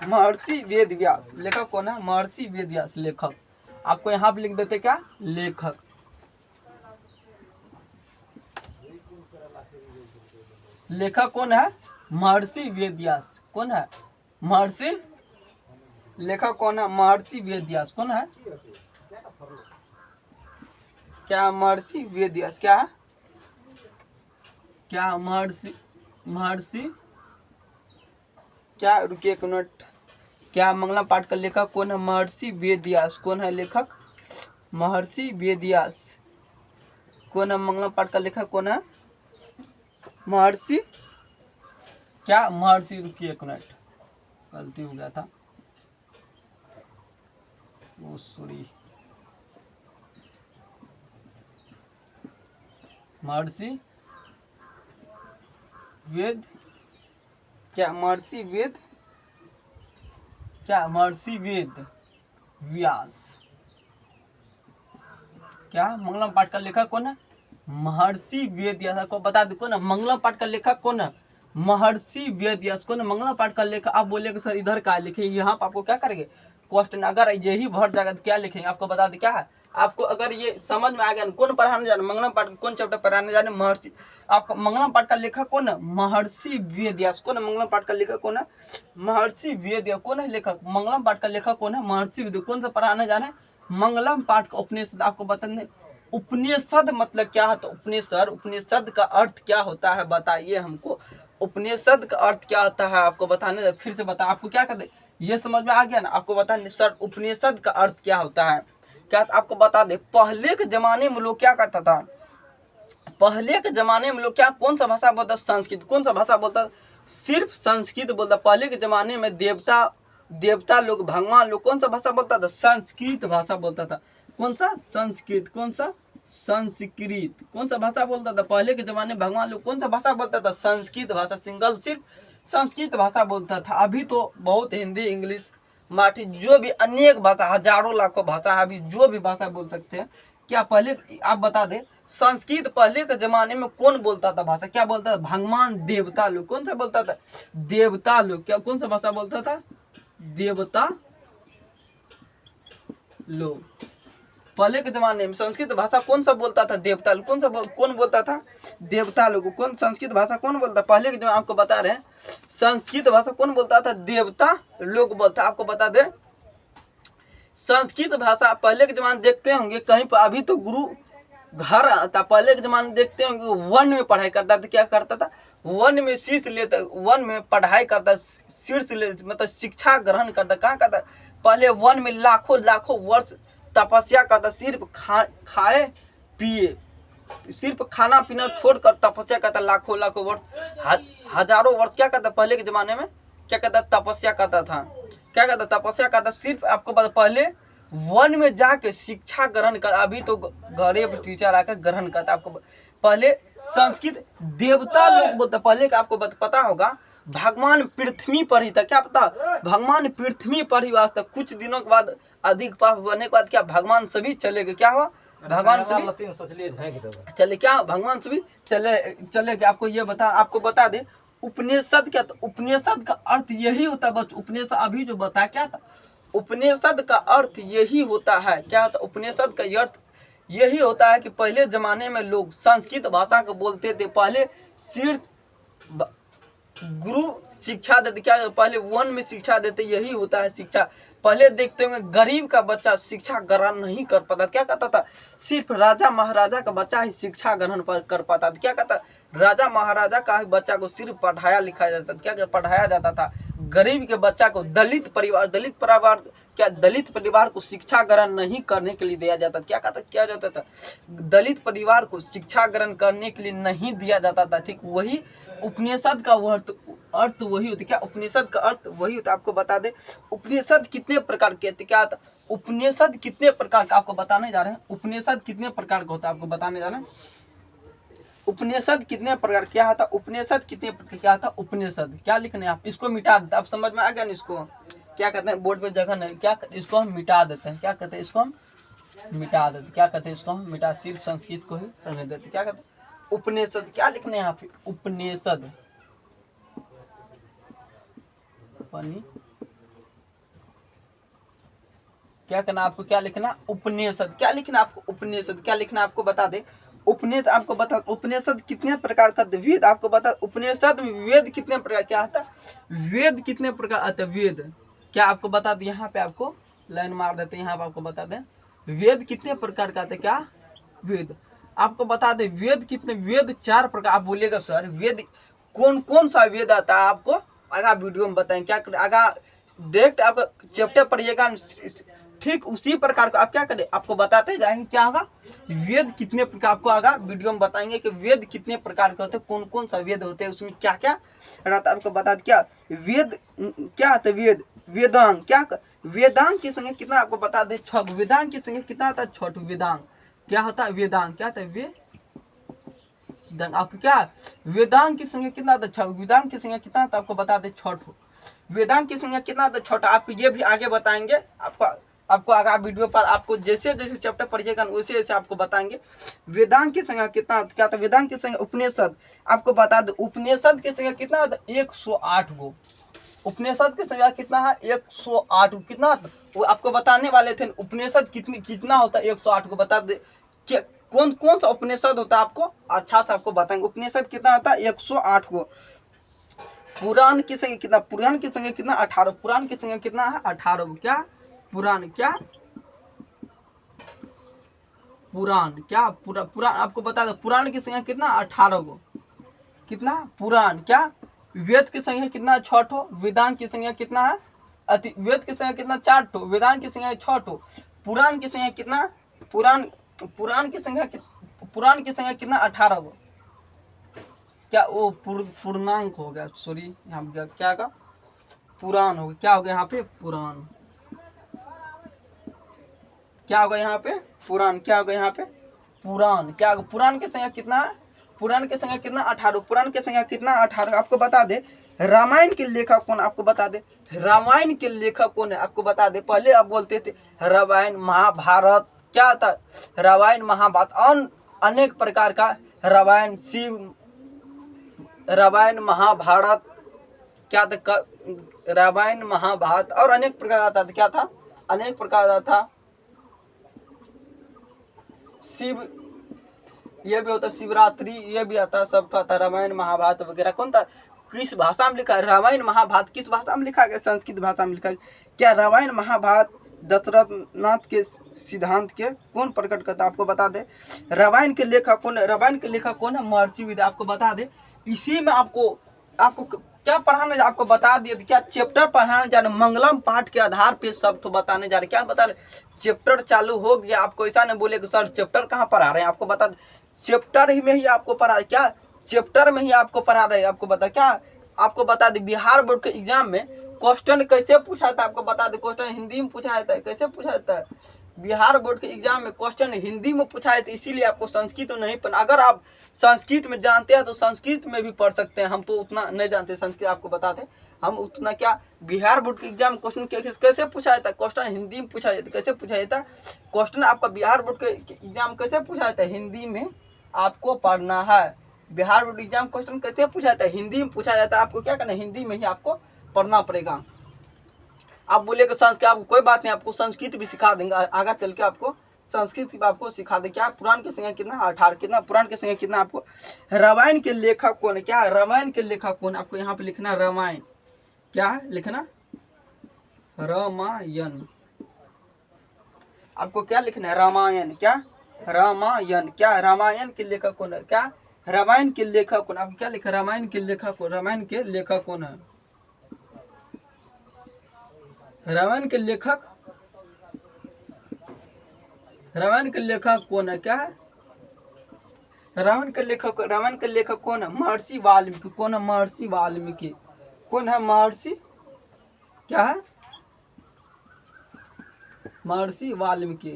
महर्षि वेदव्यास। लेखक कौन है, महर्षि वेदव्यास लेखक। आपको यहाँ पे लिख देते क्या, लेखक। लेखक कौन है, महर्षि वेदव्यास। कौन है, महर्षि। लेखक कौन है, महर्षि वेदव्यास। कौन है, क्या महर्षि वेदव्यास। क्या है, क्या महर्षि क्या, रुकिए एक मिनट। क्या मंगलम पाठ का लेखक कौन है, महर्षि वेदव्यास। कौन है लेखक, महर्षि वेदव्यास। कौन है मंगलम पाठ का लेखक, कौन है, महर्षि। क्या महर्षि, रुकिए एक मिनट गलती हो गया था, ओ सॉरी। महर्षि वेद, क्या महर्षि वेद, क्या महर्षि वेद व्यास। क्या मंगलम पाठ का लेखक कौन है, महर्षि वेदव्यास। को बता दो कौन है मंगलम पाठ का लेखक, कौन है, महर्षि वेदव्यास। कौन है मंगलम पाठ का लेखक। आप बोलेंगे सर इधर का लिखे, यहाँ पर आपको क्या करेंगे क्वेश्चन, अगर यही भर जाएगा तो क्या लिखेंगे। आपको बता दें क्या है, आपको अगर ये समझ में आ गया कौन पढ़ाने जाने मंगलम पाठ कौन चैप्टर पढ़ाने जाने, महर्षि। आपका मंगलम पाठ का लेखक कौन है, महर्षि वेदव्यास। कौन है मंगलम पाठ का लेखक, कौन है, महर्षि वेदव्यास। कौन है लेखक, मंगलम पाठ का लेखक कौन है, महर्षि वेदव्यास। कौन सा पढ़ाने जाने, मंगलम पाठ का उपनिषद। आपको बताने उपनिषद मतलब क्या है, तो उपनिषद का अर्थ क्या होता है बताइए हमको। उपनिषद का अर्थ क्या होता है आपको बताने, फिर से बता। आपको क्या कहते ये समझ में आ गया ना। आपको बता सर उपनिषद का अर्थ क्या होता है, क्या आपको बता दे। पहले के जमाने में लोग क्या करता था, पहले के जमाने में लोग क्या कौन सा भाषा बोलता, संस्कृत। कौन सा भाषा बोलता, सिर्फ संस्कृत बोलता। पहले के जमाने में देवता लोग, भगवान लोग कौन सा भाषा बोलता था, संस्कृत भाषा बोलता था। कौन सा? संस्कृत। कौन सा? संस्कृत। कौन सा भाषा बोलता था पहले के जमाने में? भगवान लोग कौन सा भाषा बोलता था? संस्कृत भाषा। सिंगल सिर्फ संस्कृत भाषा बोलता था। अभी तो बहुत हिंदी, इंग्लिश, मराठी, जो भी अनेक भाषा, हजारों लाखों भाषा, अभी जो भी भाषा बोल सकते हैं। क्या पहले आप बता दें, संस्कृत पहले के जमाने में कौन बोलता था भाषा? क्या बोलता था? भगवान देवता लोग। कौन सा बोलता था? देवता लोग। क्या कौन सा भाषा बोलता था? देवता लोग। पहले के जमाने में संस्कृत भाषा कौन सा बोलता था? देवता लोग। कौन बोलता था? देवता लोग। कौन संस्कृत भाषा कौन बोलता? पहले के जमाने, आपको बता रहे हैं, संस्कृत भाषा कौन बोलता था? देवता लोग बोलता। आपको बता दें, संस्कृत भाषा पहले के जमाने देखते होंगे कहीं पर, अभी तो गुरु घर था। पहले के जमाने देखते होंगे वन में पढ़ाई करता था। क्या करता था? वन में शीर्ष लेता, वन में पढ़ाई करता, शीर्ष ले, मतलब शिक्षा ग्रहण करता। कहाँ करता? पहले वन में लाखों लाखों वर्ष तपस्या करता, सिर्फ खाए पिए, सिर्फ खाना पीना छोड़कर तपस्या करता लाखों लाखों वर्ष, हजारों वर्ष। क्या करता पहले के जमाने में? क्या करता? तपस्या करता था। क्या करता? तपस्या करता। सिर्फ आपको पता, पहले वन में जाके शिक्षा ग्रहण कर, अभी तो गरीब टीचर आकर ग्रहण करता। आपको पहले संस्कृत देवता लोग बोलता। पहले का आपको पता होगा, भगवान पृथ्वी पर ही था। क्या पता? भगवान पृथ्वी पर ही वास था। कुछ दिनों के बाद, अधिक पाप होने के बाद, क्या भगवान सभी चले गए? क्या हुआ? भगवान सभी चले। क्या भगवान सभी चले गए? आपको ये बता दे, उपनिषद क्या था? उपनिषद का अर्थ यही होता है बच्चों। उपनिषद अभी जो बताया क्या था? उपनिषद का अर्थ यही होता है। क्या होता? उपनिषद का अर्थ यही होता है कि पहले जमाने में लोग संस्कृत भाषा को बोलते थे। पहले शीर्ष गुरु शिक्षा देते। क्या? पहले वन में शिक्षा देते। यही होता है शिक्षा। पहले देखते होंगे गरीब का बच्चा शिक्षा ग्रहण नहीं कर पाता। क्या कहता था? सिर्फ राजा महाराजा का बच्चा ही शिक्षा ग्रहण कर पाता था। क्या कहता? राजा महाराजा का ही बच्चा को सिर्फ पढ़ाया लिखाया जाता था। क्या पढ़ाया जाता था? गरीब के बच्चा को, दलित परिवार क्या दलित परिवार को शिक्षा ग्रहण नहीं करने के लिए दिया जाता था। क्या कहता? क्या जाता था? दलित परिवार को शिक्षा ग्रहण करने के लिए नहीं दिया जाता था। ठीक वही उपनिषद का अर्थ वही होता। क्या उपनिषद का अर्थ वही होता? आपको बता दे, उपनिषद कितने प्रकार के थे? क्या था? उपनिषद कितने प्रकार का आपको बताने जा रहे हैं। उपनिषद कितने प्रकार का होता है आपको बताने जा रहे हैं। उपनिषद कितने प्रकार क्या होता? उपनिषद कितने प्रकार क्या होता? उपनिषद क्या लिखने आप इसको मिटा देते। आप समझ में आ गया ना? इसको क्या कहते हैं? बोर्ड पे जगह नहीं, क्या इसको हम मिटा देते हैं। क्या कहते हैं? इसको हम मिटा देते। क्या कहते हैं? इसको हम मिटा, सिर्फ संस्कृत को ही रहने देते। क्या कहते हैं? उपनिषद क्या लिखने हैं यहाँ पे? उपनिषद क्या करना आपको? क्या लिखना? उपनिषद। क्या लिखना आपको? उपनिषद क्या लिखना आपको बता दे। उपनिषद आपको बता, उपनिषद कितने प्रकार का? वेद आपको बता, उपनिषद में वेद कितने प्रकार क्या आता? वेद कितने प्रकार आता? वेद क्या आपको बता दे। यहाँ पे आपको लाइन मार देते हैं। यहाँ पे आपको बता दें वेद कितने प्रकार का आता? क्या वेद आपको बता दे। वेद कितने? वेद 4 प्रकार। आप बोलिएगा सर वेद कौन कौन सा वेद आता है? आपको आगा वीडियो में बताएं। क्या आगा डायरेक्ट आपका चैप्टर पढ़िएगा, ठीक उसी प्रकार का आप क्या करें, आपको बताते जाएंगे क्या होगा। वेद कितने प्रकार आपको आगा वीडियो में बताएंगे कि वेद कितने प्रकार के होते हैं, कौन कौन सा वेद होते हैं, उसमें क्या क्या रहता है आपको बता क्या वेद क्या होता है। वेद वेदांग क्या वेदांग की संख्या कितना आपको बता दे। 6 वेदांग की संख्या कितना आता है? 6 वेदांग क्या होता है? वेदांग क्या होता है? वेदांग आपको क्या वेदांग की संख्या कितना आता है? 6 वेदांग की संख्या कितना आता है आपको बता दे। 6 वेदांग की संख्या कितना आता है? 6 आपको ये भी आगे बताएंगे। आपको आगे वीडियो पर आपको जैसे जैसे चैप्टर पढ़िएगा वैसे वैसे आपको बताएंगे वेदांग की संख्या कितना क्या था। वेदांग की संख्या उपनिषद आपको बता दो। उपनिषद की संख्या कितना होता है? 108 गो। उपनिषद की संख्या कितना है? 108 कितना वो आपको बताने वाले थे। उपनिषद कितना होता है? 108 को बता दे। कौन कौन सा उपनिषद होता है आपको अच्छा से आपको बताएंगे। उपनिषद कितना होता है? 108 को। पुराण की संख्या कितना? पुराण की संख्या कितना? 18। पुराण की संख्या कितना है? 18 को। क्या पुराण क्या पुराण क्या पुराण आपको बता दो। पुराण की संख्या कितना? 18 को। कितना? पुराण क्या वेद की संख्या कितना? 6 वेदांत की संख्या कितना है? वेद की संख्या कितना? 4 वेदांत की संख्या 6 पुराण की संख्या कितना? पुराण की संख्या कितना? 18 को। क्या वो पूर्णांक हो गया, सॉरी यहाँ पे क्या का पुराण हो गया। क्या हो गया यहाँ पे? पुराण क्या होगा यहाँ पे? पुराण। क्या होगा यहाँ पे? पुराण। क्या होगा? पुराण के संख्या कितना है? पुराण के संख्या कितना? 18। पुराण के संख्या कितना? 18। आपको बता दे रामायण के लेखक कौन? आपको बता दे रामायण के लेखक कौन है? आपको बता दे। पहले आप बोलते थे रामायण महाभारत, क्या था? रामायण महाभारत, अनेक प्रकार का रामायण, शिव रामायण महाभारत, क्या था? रामायण महाभारत और अनेक प्रकार आता था। क्या था? अनेक प्रकार आता था। शिव, ये भी होता, शिवरात्रि ये भी आता, सब था। रामायण महाभारत वगैरह कौन था? किस भाषा में लिखा है? रामायण महाभारत किस भाषा में लिखा गया? संस्कृत भाषा में लिखा गया। क्या रामायण महाभारत दशरथ नाथ के सिद्धांत के कौन प्रकट करता? आपको बता दे रामायण के लेखक कौन है? रामायण के लेखक कौन है? महर्षि वेद। आपको बता दे इसी में आपको क्या पढ़ाने, आपको बता दिए क्या चैप्टर पढ़ाने जा रहे? मंगलम पाठ के आधार पे सब तो बताने जा रहे। क्या बता रहे? चैप्टर चालू हो गया। आपको ऐसा नहीं बोले कि सर चैप्टर कहाँ पढ़ा रहे हैं। आपको बता दे चैप्टर ही में ही आपको पढ़ा रहे। क्या चैप्टर में ही आपको पढ़ा रहे? आपको बता क्या? आपको बता दे बिहार बोर्ड के एग्जाम में क्वेश्चन कैसे पूछा था? आपको बता दे क्वेश्चन हिंदी में पूछा जाता है। कैसे पूछा जाता है? बिहार बोर्ड के एग्जाम में क्वेश्चन हिंदी में पूछा है, तो इसीलिए आपको संस्कृत में नहीं पढ़ना। अगर आप संस्कृत में जानते हैं तो संस्कृत में भी पढ़ सकते हैं। हम तो उतना नहीं जानते संस्कृत, आपको बता दें हम उतना क्या। बिहार बोर्ड के एग्जाम क्वेश्चन कैसे पूछा जाता है? क्वेश्चन हिंदी में पूछा जाता है। कैसे पूछा जाता है क्वेश्चन? आपका बिहार बोर्ड के एग्जाम कैसे पूछा जाता है? हिंदी में आपको पढ़ना है। बिहार बोर्ड एग्जाम क्वेश्चन कैसे पूछा जाता है? हिंदी में पूछा जाता है। आपको क्या करना है? हिंदी में ही आपको पढ़ना पड़ेगा। आप बोलेगा संस्कृत, आपको कोई बात नहीं, आपको संस्कृत भी सिखा देंगे आगे चल के। आपको संस्कृत भी आपको सिखा दे। क्या पुराण के संख्या कितना? 18। कितना पुराण के संख्या कितना? आपको रामायण के लेखक कौन है? क्या रामायण के लेखक कौन? आपको यहाँ पे लिखना रामायण। क्या है लिखना? रामायण। आपको क्या लिखना है? रामायण। क्या? रामायण। क्या रामायण के लेखक कौन है? क्या रामायण के लेखक कौन? आपको क्या लिखा? रामायण के लेखक कौन? रामायण के लेखक कौन है? रामायण के लेखक, रामायण के लेखक कौन है? क्या है रामायण के लेखक? रामायण के लेखक कौन है? महर्षि वाल्मीकि। कौन है? महर्षि वाल्मीकि। कौन है? महर्षि, क्या है? महर्षि वाल्मीकि।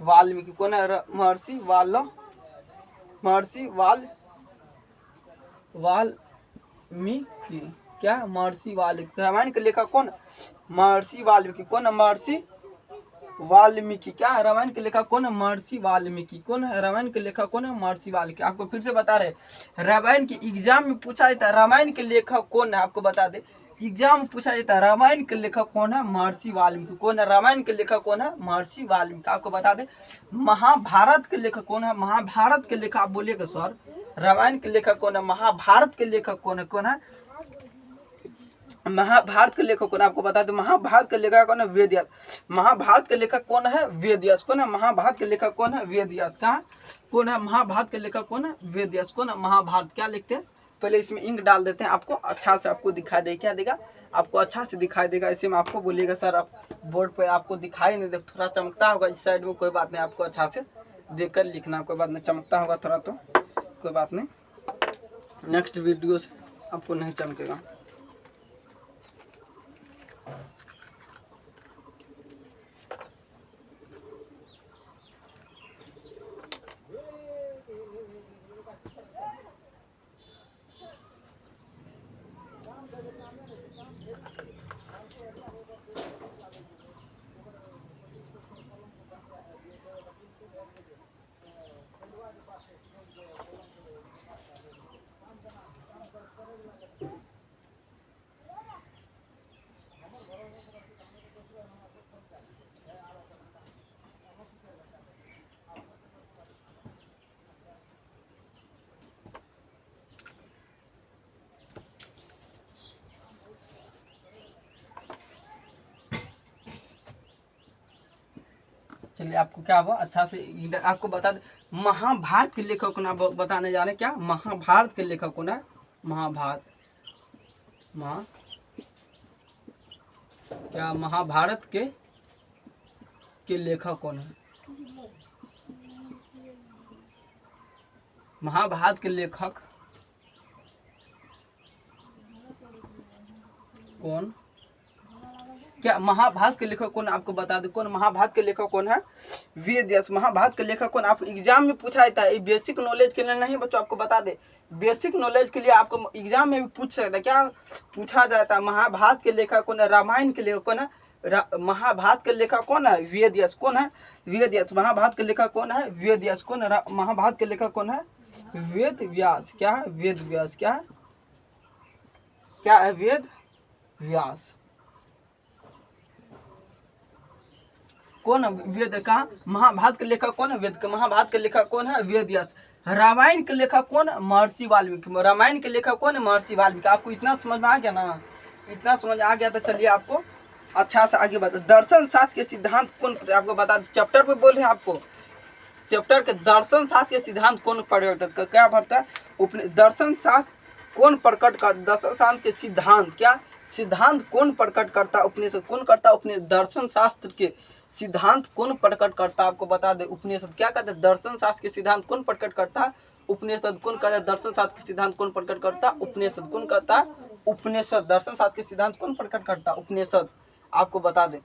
वाल्मीकि कौन है? महर्षि वाल्मीकि। क्या? महर्षि वाल्मीकि। रामायण के लेखक कौन? महर्षि वाल्मीकि। कौन है? महर्षि वाल्मीकि। क्या है? रामायण के लेखक कौन है? महर्षि वाल्मीकि। कौन है? रामायण के लेखक कौन है? महर्षि वाल्मीकि। आपको फिर से बता रहे रामायण के एग्जाम में पूछा जाता है रामायण के लेखक कौन है? आपको बता दे एग्जाम में पूछा जाता है रामायण के लेखक कौन है? महर्षि वाल्मीकि। कौन है? रामायण के लेखक कौन है? महर्षि वाल्मीकि। आपको बता दे महाभारत के लेखक कौन है? महाभारत के लेखक आप बोलिएगा सर रामायण के लेखक कौन है? महाभारत के लेखक कौन है? कौन है? महाभारत के लेखक कौन है? आपको बता दो महाभारत के लेखक कौन है? वेद व्यास। महाभारत के लेखक कौन है? वेद व्यास। कौन है? महाभारत के लेखक कौन है? वेद व्यास। कहाँ कौन है? महाभारत के लेखक कौन है? वेद व्यास। कौन है? महाभारत। क्या लिखते हैं? पहले इसमें इंक डाल देते हैं, आपको अच्छा से आपको दिखाई दे। क्या देगा? आपको अच्छा से दिखाई देगा। ऐसे में आपको बोलिएगा सर आप बोर्ड पे आपको दिखाई नहीं दे, थोड़ा चमकता होगा इस साइड में, कोई बात नहीं, आपको अच्छा से देख कर लिखना, कोई बात नहीं, चमकता होगा थोड़ा तो कोई बात नहीं, नेक्स्ट वीडियो से आपको नहीं चमकेगा। चलिए आपको क्या हुआ अच्छा से आपको बता दे महाभारत के लेखक कौन आप बताने जा रहे हैं। क्या महाभारत के लेखक कौन है? महाभारत क्या महाभारत के लेखक कौन है? महाभारत के लेखक कौन क्या महाभारत के लेखक कौन है? आपको बता दे कौन महाभारत के लेखक कौन है? वेद व्यास। महाभारत के लेखक कौन? आपको एग्जाम में पूछा जाता है, बेसिक नॉलेज के लिए नहीं बच्चों, आपको बता दे बेसिक नॉलेज के लिए आपको एग्जाम में भी पूछ सकता है। क्या पूछा जाता है? महाभारत के लेखक कौन है? रामायण के लेखक कौन है? महाभारत के लेखक कौन है? वेद व्यास। कौन है? वेद व्यास। महाभारत के लेखक कौन है? वेद व्यास। कौन है? महाभारत के लेखक कौन है? वेद व्यास। क्या है? वेद व्यास। क्या है? क्या है? वेद व्यास। कौन है? वेद का महाभारत के लेखक कौन है? वेद का महाभारत के लेखक कौन है? वेद व्यास। रामायण के लेखक कौन है? महर्षि वाल्मीकि। रामायण के लेखक कौन है? महर्षि वाल्मीकि। आपको इतना समझ में आ गया ना? इतना समझ आ गया तो चलिए आपको अच्छा से आगे बता। दर्शन शास्त्र के सिद्धांत कौन? आपको बता दें चैप्टर पे बोल रहे हैं आपको, चैप्टर के दर्शन शास्त्र के सिद्धांत कौन प्रकट कर? क्या भरता है? दर्शन शास्त्र कौन प्रकट कर? दर्शन शास्त्र के सिद्धांत क्या सिद्धांत कौन प्रकट करता? उपनिषद। कौन करता? उपनिषद। दर्शन शास्त्र के सिद्धांत कौन प्रकट करता? आपको बता दे उपनिषद। क्या कहते हैं? दर्शन शास्त्र के सिद्धांत कौन प्रकट करता है? उपनिषद। कौन कहता है? दर्शन शास्त्र के सिद्धांत कौन प्रकट करता? उपनिषद। कौन कहता है? उपनिषद। दर्शन शास्त्र के सिद्धांत कौन प्रकट करता? उपनिषद। आपको बता दे,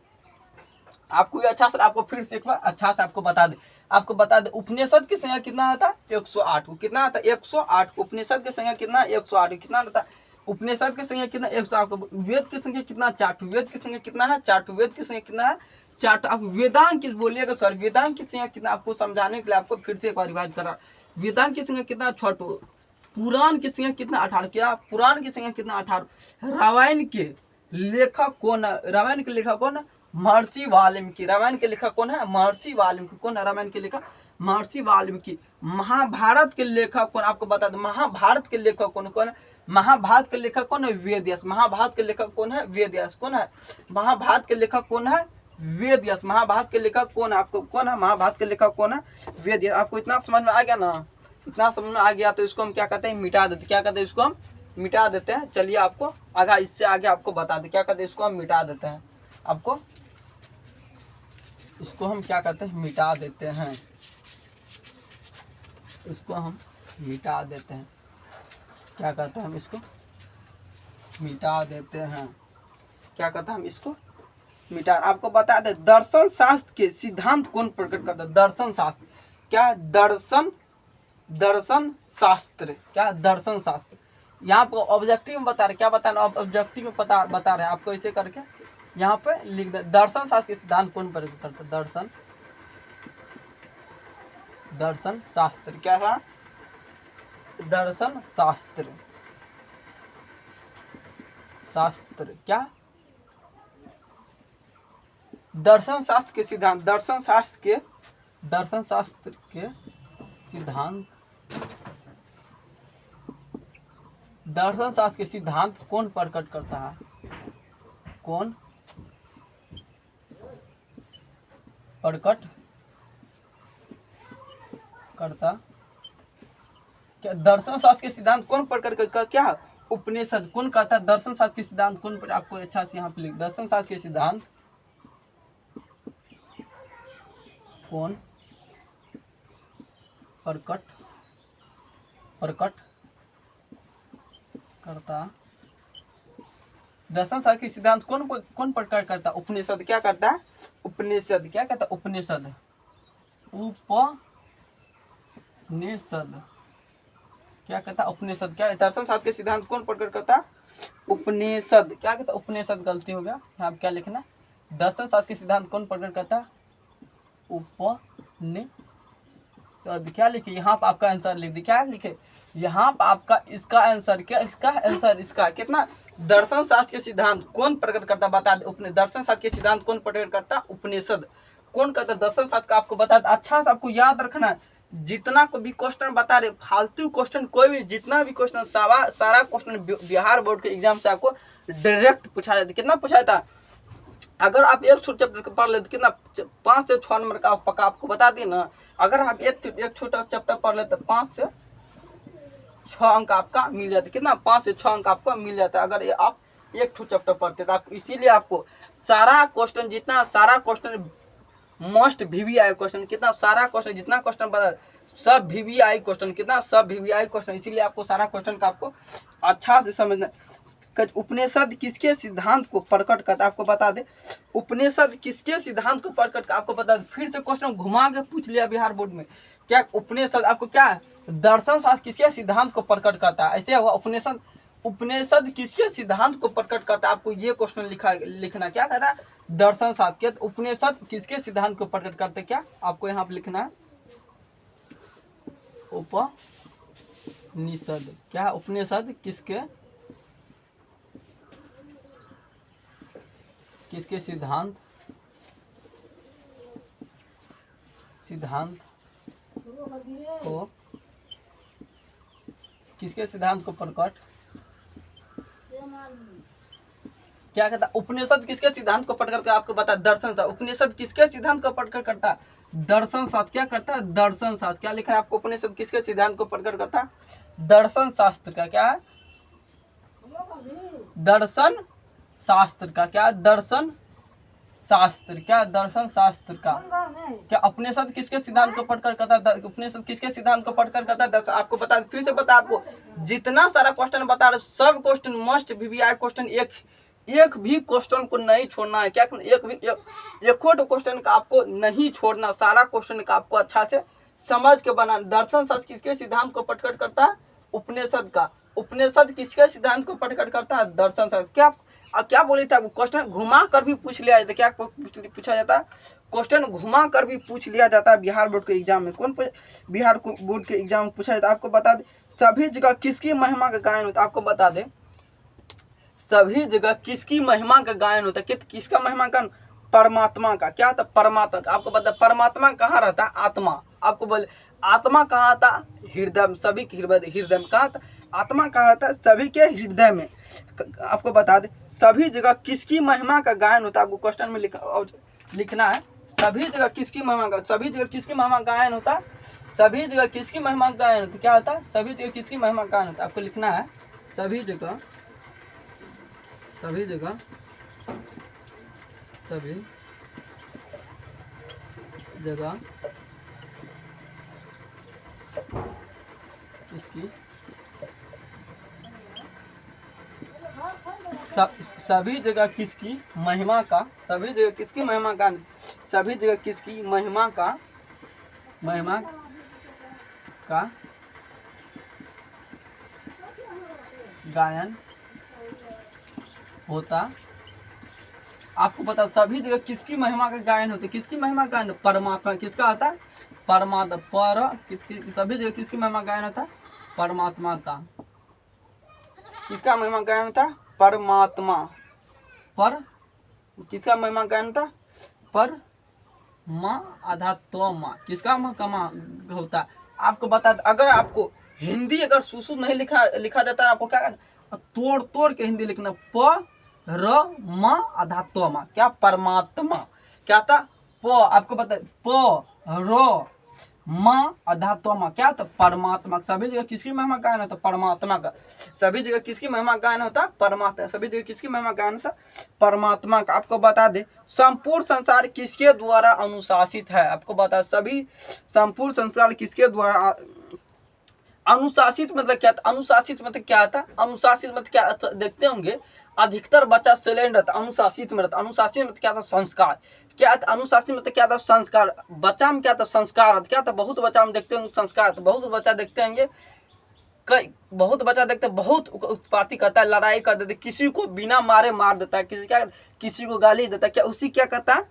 आपको ये अच्छा से आपको फिर से एक बार अच्छा से आपको बता दे, आपको बता दे उपनिषद की संख्या कितना आता है? 108 को। कितना आता है? 108। उपनिषद की संख्या कितना? 108। कितना आता है? उपनिषद की संख्या कितना? 108। वेद की संख्या कितना? 4। वेद की संख्या कितना है? 4। वेद की संख्या कितना है? 4। आप वेदांत की बोलिएगा सर, वेदांत की संख्या कितना? आपको समझाने के लिए आपको फिर से एक बार रिवाइज करा। वेदांत की संख्या कितना? 6। पुराण की संख्या कितना? 18। क्या पुराण की संख्या कितना? 18। रामायण के लेखक कौन है? रामायण के लेखक कौन है? महर्षि वाल्मीकि। रामायण के लेखक कौन है? महर्षि वाल्मीकि। कौन है रामायण के लेखक? महर्षि वाल्मीकि। महाभारत के लेखक कौन? आपको बता दें महाभारत के लेखक कौन कौन है? महाभारत के लेखक कौन है? वेद व्यास। महाभारत के लेखक कौन है? वेद व्यास। कौन है? महाभारत के लेखक कौन है? वेद व्यास। महाभारत के लेखक कौन है? आपको कौन है? महाभारत के लेखक कौन है? वेद व्यास। आपको इतना समझ में आ गया ना? इतना समझ में आ गया तो इसको हम क्या कहते हैं? मिटा देते। क्या कहते हैं? इसको हम मिटा देते हैं। चलिए आपको आगे इससे आगे आपको बता दें क्या कहते हैं? इसको हम मिटा देते हैं। आपको इसको हम क्या कहते हैं? मिटा देते हैं। इसको हम मिटा देते हैं। क्या कहते हैं? हम इसको मिटा देते हैं। क्या कहते हैं? हम इसको मिटा। आपको बता दें दर्शन शास्त्र के सिद्धांत कौन प्रकट करता है? दर्शन शास्त्र। क्या? दर्शन शास्त्र। क्या? दर्शन शास्त्र। यहाँ पर ऑब्जेक्टिव में बता रहे, क्या बता रहे? ऑब्जेक्टिव में बता रहे हैं आपको ऐसे करके यहाँ पे लिख दे। दर्शन शास्त्र के सिद्धांत कौन प्रकट करता है? दर्शन शास्त्र। क्या है? दर्शन शास्त्र। क्या? दर्शन शास्त्र के सिद्धांत। दर्शन शास्त्र के सिद्धांत। दर्शन शास्त्र के सिद्धांत कौन प्रकट करता है? कौन प्रकट करता? क्या दर्शन शास्त्र के सिद्धांत कौन प्रकट करता? क्या? उपनिषद। कौन कहता है? दर्शन शास्त्र के सिद्धांत कौन? आपको अच्छा से यहाँ पे लिख। दर्शन शास्त्र के सिद्धांत कौन प्रकट करता? दर्शन शास्त्र के सिद्धांत कौन प्रकट करता? उपनिषद। क्या करता है? उपनिषद। क्या कहता है? उपनिषद। क्या कहता है? उपनिषद। क्या दर्शन शास्त्र के सिद्धांत कौन प्रकट करता है? उपनिषद। क्या कहता है? उपनिषद। गलती हो गया, यहाँ क्या लिखना? दर्शन शास्त्र के सिद्धांत कौन प्रकट करता है? उपनिषद। क्या लिखे? यहाँ पर आपका आंसर लिख दी। क्या लिखे? यहाँ पर आपका इसका आंसर क्या? इसका आंसर इसका कितना? दर्शन शास्त्र के सिद्धांत कौन प्रकट करता? बता दे। दर्शन शास्त्र के सिद्धांत कौन प्रकट करता? उपनिषद। कौन कहता है? दर्शन शास्त्र का आपको बता दे। अच्छा से आपको याद रखना है, जितना को भी क्वेश्चन बता रहे फालतू क्वेश्चन कोई भी, जितना भी क्वेश्चन सारा क्वेश्चन बिहार बोर्ड के एग्जाम से आपको डायरेक्ट पूछा जाता है। कितना पूछा जाता है? अगर आप एक छोटा चैप्टर पढ़ लेते कितना 5 से 6 नंबर का पक्का आपको बता दी ना। अगर आप एक छोटा चैप्टर पढ़ लेते 5 से 6 अंक आपका मिल जाता। कितना? 5 से 6 अंक आपको मिल जाता है अगर आप एक चैप्टर पढ़ते। तो आप इसीलिए आपको सारा क्वेश्चन, जितना सारा क्वेश्चन मोस्ट VVI क्वेश्चन, कितना सारा क्वेश्चन जितना क्वेश्चन बता सब VVI क्वेश्चन, कितना सब VVI क्वेश्चन। इसीलिए आपको सारा क्वेश्चन का आपको अच्छा से समझना। उपनिषद किसके सिद्धांत को प्रकट करता है? आपको बता दे उपनिषद किसके सिद्धांत को प्रकट, आपको बता दे। फिर से क्वेश्चन घुमा के पूछ लिया बिहार बोर्ड में, क्या उपनिषद आपको क्या है? दर्शन शास्त्र किसके सिद्धांत को प्रकट करता है? ऐसे हुआ उपनिषद, उपनिषद किसके सिद्धांत को प्रकट करता है? आपको ये क्वेश्चन लिखना क्या कहता है? दर्शन शास्त्र के उपनिषद किसके सिद्धांत को प्रकट करते? क्या आपको यहाँ पे लिखना है? उपनिषद क्या है? उपनिषद किसके सिद्धांत को किसके सिद्धांत को प्रकट क्या कहता है? उपनिषद किसके सिद्धांत को प्रकट करता है? आपको बता दर्शन शास्त्र। उपनिषद किसके सिद्धांत को प्रकट करता है? दर्शन शास्त्र। क्या करता है? दर्शन शास्त्र। क्या लिखा है आपको? उपनिषद किसके सिद्धांत को प्रकट करता है? दर्शन शास्त्र का। क्या है? दर्शन शास्त्र का। क्या? दर्शन शास्त्र। क्या? दर्शन शास्त्र का। क्या उपनिषद किसके सिद्धांत को प्रकट करता है? उपनिषद किसके सिद्धांत को प्रकट करता है? आपको बता, फिर से बता, आपको जितना सारा क्वेश्चन बता रहे सब क्वेश्चन मस्ट वीवीआई क्वेश्चन, एक भी क्वेश्चन को नहीं छोड़ना है। क्या एक क्वेश्चन का आपको नहीं छोड़ना, सारा क्वेश्चन का आपको अच्छा से समझ के बनाना। दर्शन शास्त्र किसके सिद्धांत को प्रकट करता है? उपनिषद का। उपनिषद किसके सिद्धांत को प्रकट करता है? दर्शन शास्त्र। क्या बोले थे? क्वेश्चन घुमा कर भी पूछ लिया जाता है। क्या पूछा जाता है? क्वेश्चन घुमा कर भी पूछ लिया जाता है बिहार बोर्ड के एग्जाम में। बिहार बोर्ड के एग्जाम में पूछा जाता है। आपको बता दे सभी जगह किसकी महिमा का गायन होता है? आपको बता दे सभी जगह किसकी महिमा का गायन होता है? किसका महिमा का? परमात्मा का। क्या था? परमात्मा का। आपको बता परमात्मा कहाँ रहता है? आत्मा। आपको बोले आत्मा कहाँ आता? हृदय। सभी के हृदय में। कहाँ था? आत्मा कहाँ रहता है? सभी के हृदय में। आपको बता दे सभी जगह किसकी महिमा का गायन होता है? आपको क्वेश्चन में लिखना है सभी जगह किसकी महिमा का, सभी जगह किसकी महिमा का गायन होता है? सभी जगह किसकी महिमा का गायन होता है? क्या होता है? सभी जगह किसकी महिमा का गायन होता है? आपको लिखना है सभी जगह किसकी सभी जगह किसकी महिमा का, सभी जगह किसकी महिमा का, सभी जगह किसकी महिमा का गायन होता। आपको पता सभी जगह किसकी महिमा का गायन होता है? किसकी महिमा का गायन? परमात्मा। किसका होता है? परमात्मा। सभी जगह किसकी महिमा गायन होता है? परमात्मा का। किसका महिमा गायन होता है? परमात्मा। किसका महिमा गायन होता? परमात्मा। किसका महिमा होता है? आपको बता, अगर आपको हिंदी अगर सुसु नहीं लिखा जाता है, आपको क्या करना? तोड़ के हिंदी लिखना। परमात्मा। क्या? परमात्मा। क्या था? आपको बता परमात्मा। क्या था? परमात्मा। सभी जगह किसकी महिमा गायन होता? परमात्मा का। सभी जगह किसकी महिमा गायन होता? परमात्मा। सभी जगह किसकी महिमा गायन होता? परमात्मा का। आपको बता दे संपूर्ण संसार किसके द्वारा अनुशासित है? आपको बता सभी संपूर्ण संसार किसके द्वारा अनुशासित मतलब क्या था? अनुशासित मतलब क्या था? अनुशासित मतलब क्या देखते होंगे अधिकतर बच्चा साइलेंट रहता, अनुशासित में रहता। अनुशासित मतलब क्या था? संस्कार। क्या था? अनुशासित मतलब क्या था? संस्कार। बच्चा में क्या था? संस्कार। क्या था? बहुत बच्चा में देखते होंगे संस्कार। तो बहुत बच्चा देखते होंगे बहुत बच्चा देखते बहुत उत्पाती करता है, लड़ाई कर देता है, किसी को बिना मारे मार देता है, किसी को गाली देता है। क्या उसी क्या कहता है?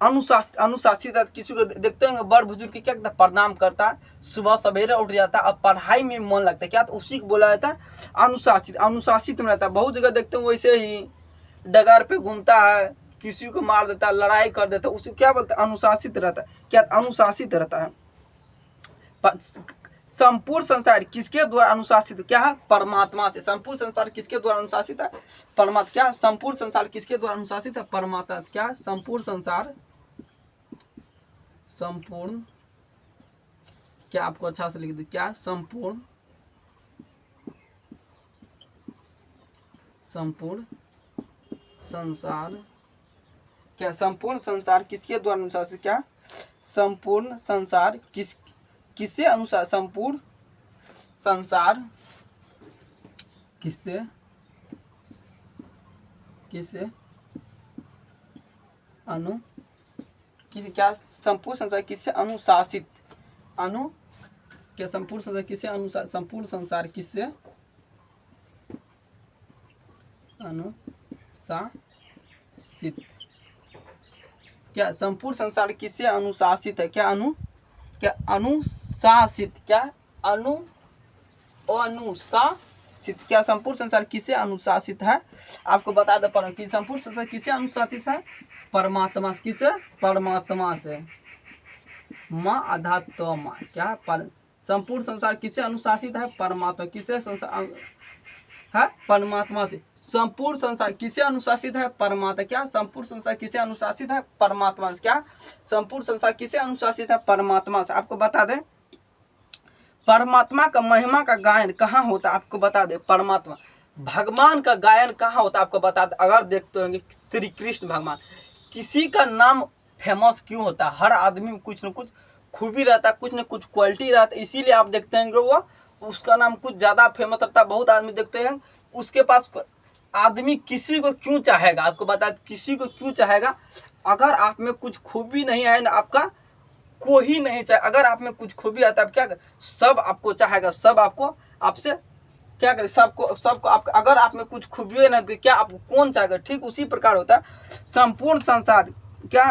अनुशासित। किसी को देखते होंगे बड़ बुजुर्ग की क्या कहता है? प्रणाम करता है, सुबह सवेरे उठ जाता है और पढ़ाई में मन लगता है। क्या तो उसी को बोला जाता है अनुशासित। अनुशासित में रहता है। बहुत जगह देखते हैं वैसे ही डगर पे घूमता है, किसी को मार देता है, लड़ाई कर देता है, उसी क्या बोलते हैं? अनुशासित रहता है। क्या अनुशासित रहता है? संपूर्ण संसार किसके द्वारा अनुशासित? क्या है? परमात्मा से। संपूर्ण संसार किसके द्वारा अनुशासित है? परमात्मा। क्या? संपूर्ण संसार किसके द्वारा अनुशासित है? परमात्मा। क्या? संपूर्ण संसार क्या आपको अच्छा से लिख दे? क्या? संपूर्ण संसार। क्या? संपूर्ण संसार किसके द्वारा अनुशासित? क्या? संपूर्ण संसार किससे अनुसार? संपूर्ण संसार किससे किससे क्या संपूर्ण संसार किससे अनुशासित क्या संपूर्ण संसार किससे अनुशासित संपूर्ण संसार किससे अनुशासित क्या संपूर्ण संसार किससे अनुशासित है क्या अनुशासित क्या संपूर्ण संसार किससे अनुशासित है आपको बता दे पर कि संपूर्ण संसार किससे अनुशासित है परमात्मा किससे परमात्मा से माँ आधा तो माँ क्या संपूर्ण संसार किससे अनुशासित है परमात्मा किससे संसार है परमात्मा से संपूर्ण संसार किससे अनुशासित है परमात्मा क्या संपूर्ण संसार किससे अनुशासित है परमात्मा से क्या संपूर्ण संसार किससे अनुशासित है परमात्मा से आपको बता दें परमात्मा का महिमा का गायन कहाँ होता है आपको बता दे परमात्मा भगवान का गायन कहाँ होता है आपको बता दे अगर देखते होंगे श्री कृष्ण भगवान किसी का नाम फेमस क्यों होता है हर आदमी में कुछ न कुछ खूबी रहता है कुछ न कुछ क्वालिटी रहता है इसीलिए आप देखते हैं वो उसका नाम कुछ ज़्यादा फेमस रहता है बहुत आदमी देखते हैं उसके पास आदमी किसी को क्यों चाहेगा आपको बता किसी को क्यों चाहेगा अगर आप में कुछ खूबी नहीं है ना आपका कोई नहीं चाहे अगर आप में कुछ खूबी आता है क्या सब आपको चाहेगा सब आपको आपसे क्या करे सबको आप अगर आप में कुछ खूबी ना दे क्या आपको कौन चाहेगा ठीक उसी प्रकार होता है संपूर्ण संसार क्या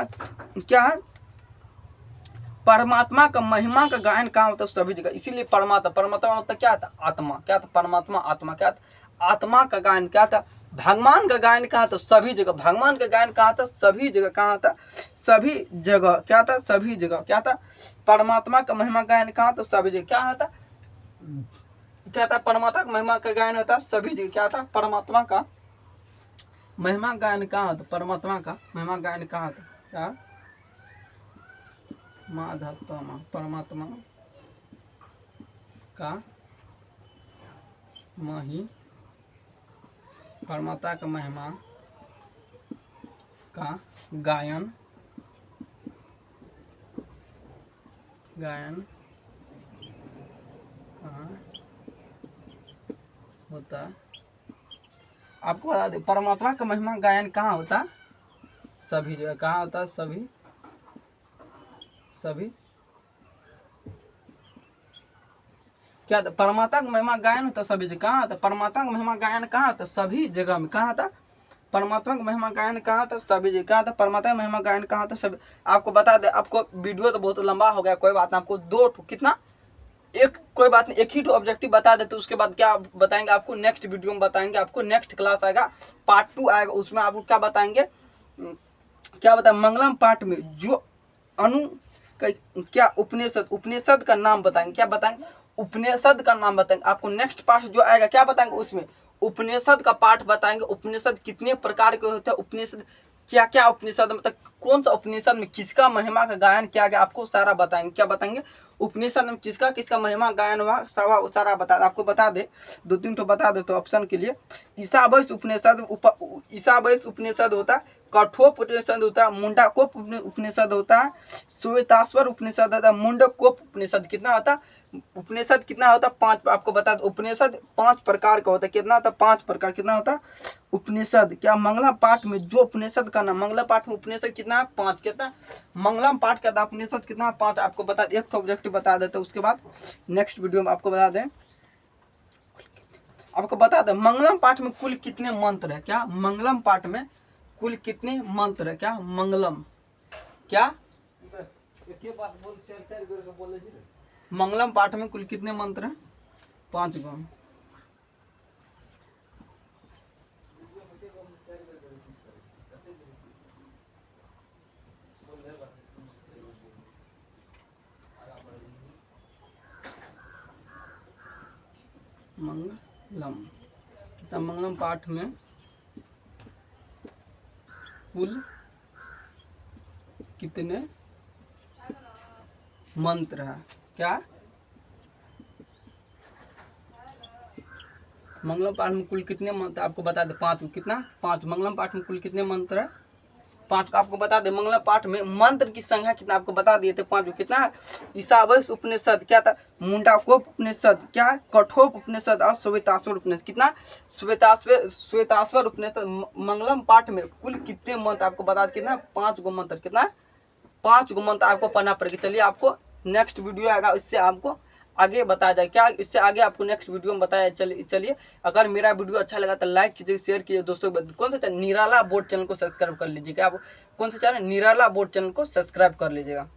है परमात्मा का महिमा का गायन कहाँ होता है सभी जगह इसीलिए परमात्मा होता क्या था आत्मा क्या था परमात्मा आत्मा क्या था आत्मा का गायन क्या था भगवान का गायन कहाँ था सभी जगह भगवान का गायन कहाँ था सभी जगह कहाँ था सभी जगह क्या था सभी जगह क्या था परमात्मा का महिमा गायन कहाँ था सभी जगह क्या था परमात्मा का महिमा का गायन होता सभी जगह क्या था परमात्मा का महिमा गायन कहाँ होता परमात्मा का महिमा गायन कहाँ था क्या माँ धात्मा परमात्मा का मही परमात्मा का महिमा का गायन कहाँ होता आपको बता दें परमात्मा का महिमा गायन कहाँ होता सभी जगह कहाँ होता सभी क्या परमात्मा का महिमा गायन होता सभी जगह कहाँ होता परमात्मा का महिमा गायन कहाँ होता सभी जगह में कहाँ था परमात्मा का महिमा गायन कहाँ था सभी जगह कहाँ था परमात्मा का महिमा गायन कहाँ था सभी आपको बता दे आपको वीडियो तो बहुत लंबा हो गया कोई बात नहीं आपको दो कितना एक कोई बात नहीं एक ही ऑब्जेक्टिव बता देते उसके बाद क्या बताएंगे आपको नेक्स्ट वीडियो में बताएंगे आपको नेक्स्ट क्लास आएगा पार्ट 2 आएगा उसमें आपको क्या बताएंगे क्या बताएं मंगलम पाठ में जो क्या उपनिषद का नाम बताएंगे क्या बताएंगे उपनिषद का नाम बताएंगे आपको नेक्स्ट पार्ट जो आएगा क्या बताएंगे उसमें उपनिषद का पाठ बताएंगे उपनिषद कितने प्रकार के होते हैं उपनिषद क्या क्या उपनिषद मतलब कौन सा उपनिषद में किसका महिमा का गायन किया गया आपको सारा बताएंगे क्या बताएंगे उपनिषद में किसका किसका महिमा गायन हुआ सारा बता आपको बता दे 2-3 तो बता दे तो ऑप्शन के लिए ईशावास्य उपनिषद होता है कठोप उपनिषद होता है मुंडाकोप उपनिषद होता है श्वेताश्वर उपनिषद होता है मुंडकोप उपनिषद कितना होता उपनिषद कितना होता 5 आपको बता दो उपनिषद 5 प्रकार का होता है कितना होता 5 प्रकार कितना होता उपनिषद क्या मंगलम पाठ में जो उपनिषद का नाम मंगलम पाठ में उपनिषद कितना है 5 कितना मंगलम पाठ का उपनिषद कितना 5 आपको बता एक ऑब्जेक्टिव बता देते उसके बाद नेक्स्ट वीडियो में आपको बता दें आपको बता दें मंगलम पाठ में कुल कितने मंत्र है क्या मंगलम पाठ में कुल कितने मंत्र है क्या मंगलम क्या मंगलम पाठ में कुल कितने मंत्र हैं 5 गो मंगलम कितना मंगलम पाठ में कुल कितने मंत्र है क्या मंगलम पाठ में कुल कितने मंत्र आपको बता दे 5 कितना 5 मंगलम पाठ में कुल कितने मंत्र है 5 को आपको बता दे, मंगलम पाठ में मंत्र की संख्या कितना आपको बता दिए थे 5 को। कितना है? ईशावास्य उपनिषद क्या था, मुंडाकोप उपनिषद क्या है, कठोप उपनिषद और श्वेताश्वर उपनिषद। कितना? श्वेताश्वर उपनिषद। मंगलम पाठ में कुल कितने मंत्र आपको बता दें, कितना? 5 गो मंत्र। कितना? 5 गो मंत्र आपको पढ़ना पड़ेगा। चलिए आपको नेक्स्ट वीडियो आएगा, इससे आपको आगे बताया जाए क्या, इससे आगे आपको नेक्स्ट वीडियो में बताया। चलिए अगर मेरा वीडियो अच्छा लगा तो लाइक कीजिए, शेयर कीजिए दोस्तों। कौन सा चैनल? निराला बोर्ड चैनल को सब्सक्राइब कर लीजिएगा। आप कौन सा चैनल? निराला बोर्ड चैनल को सब्सक्राइब कर लीजिएगा।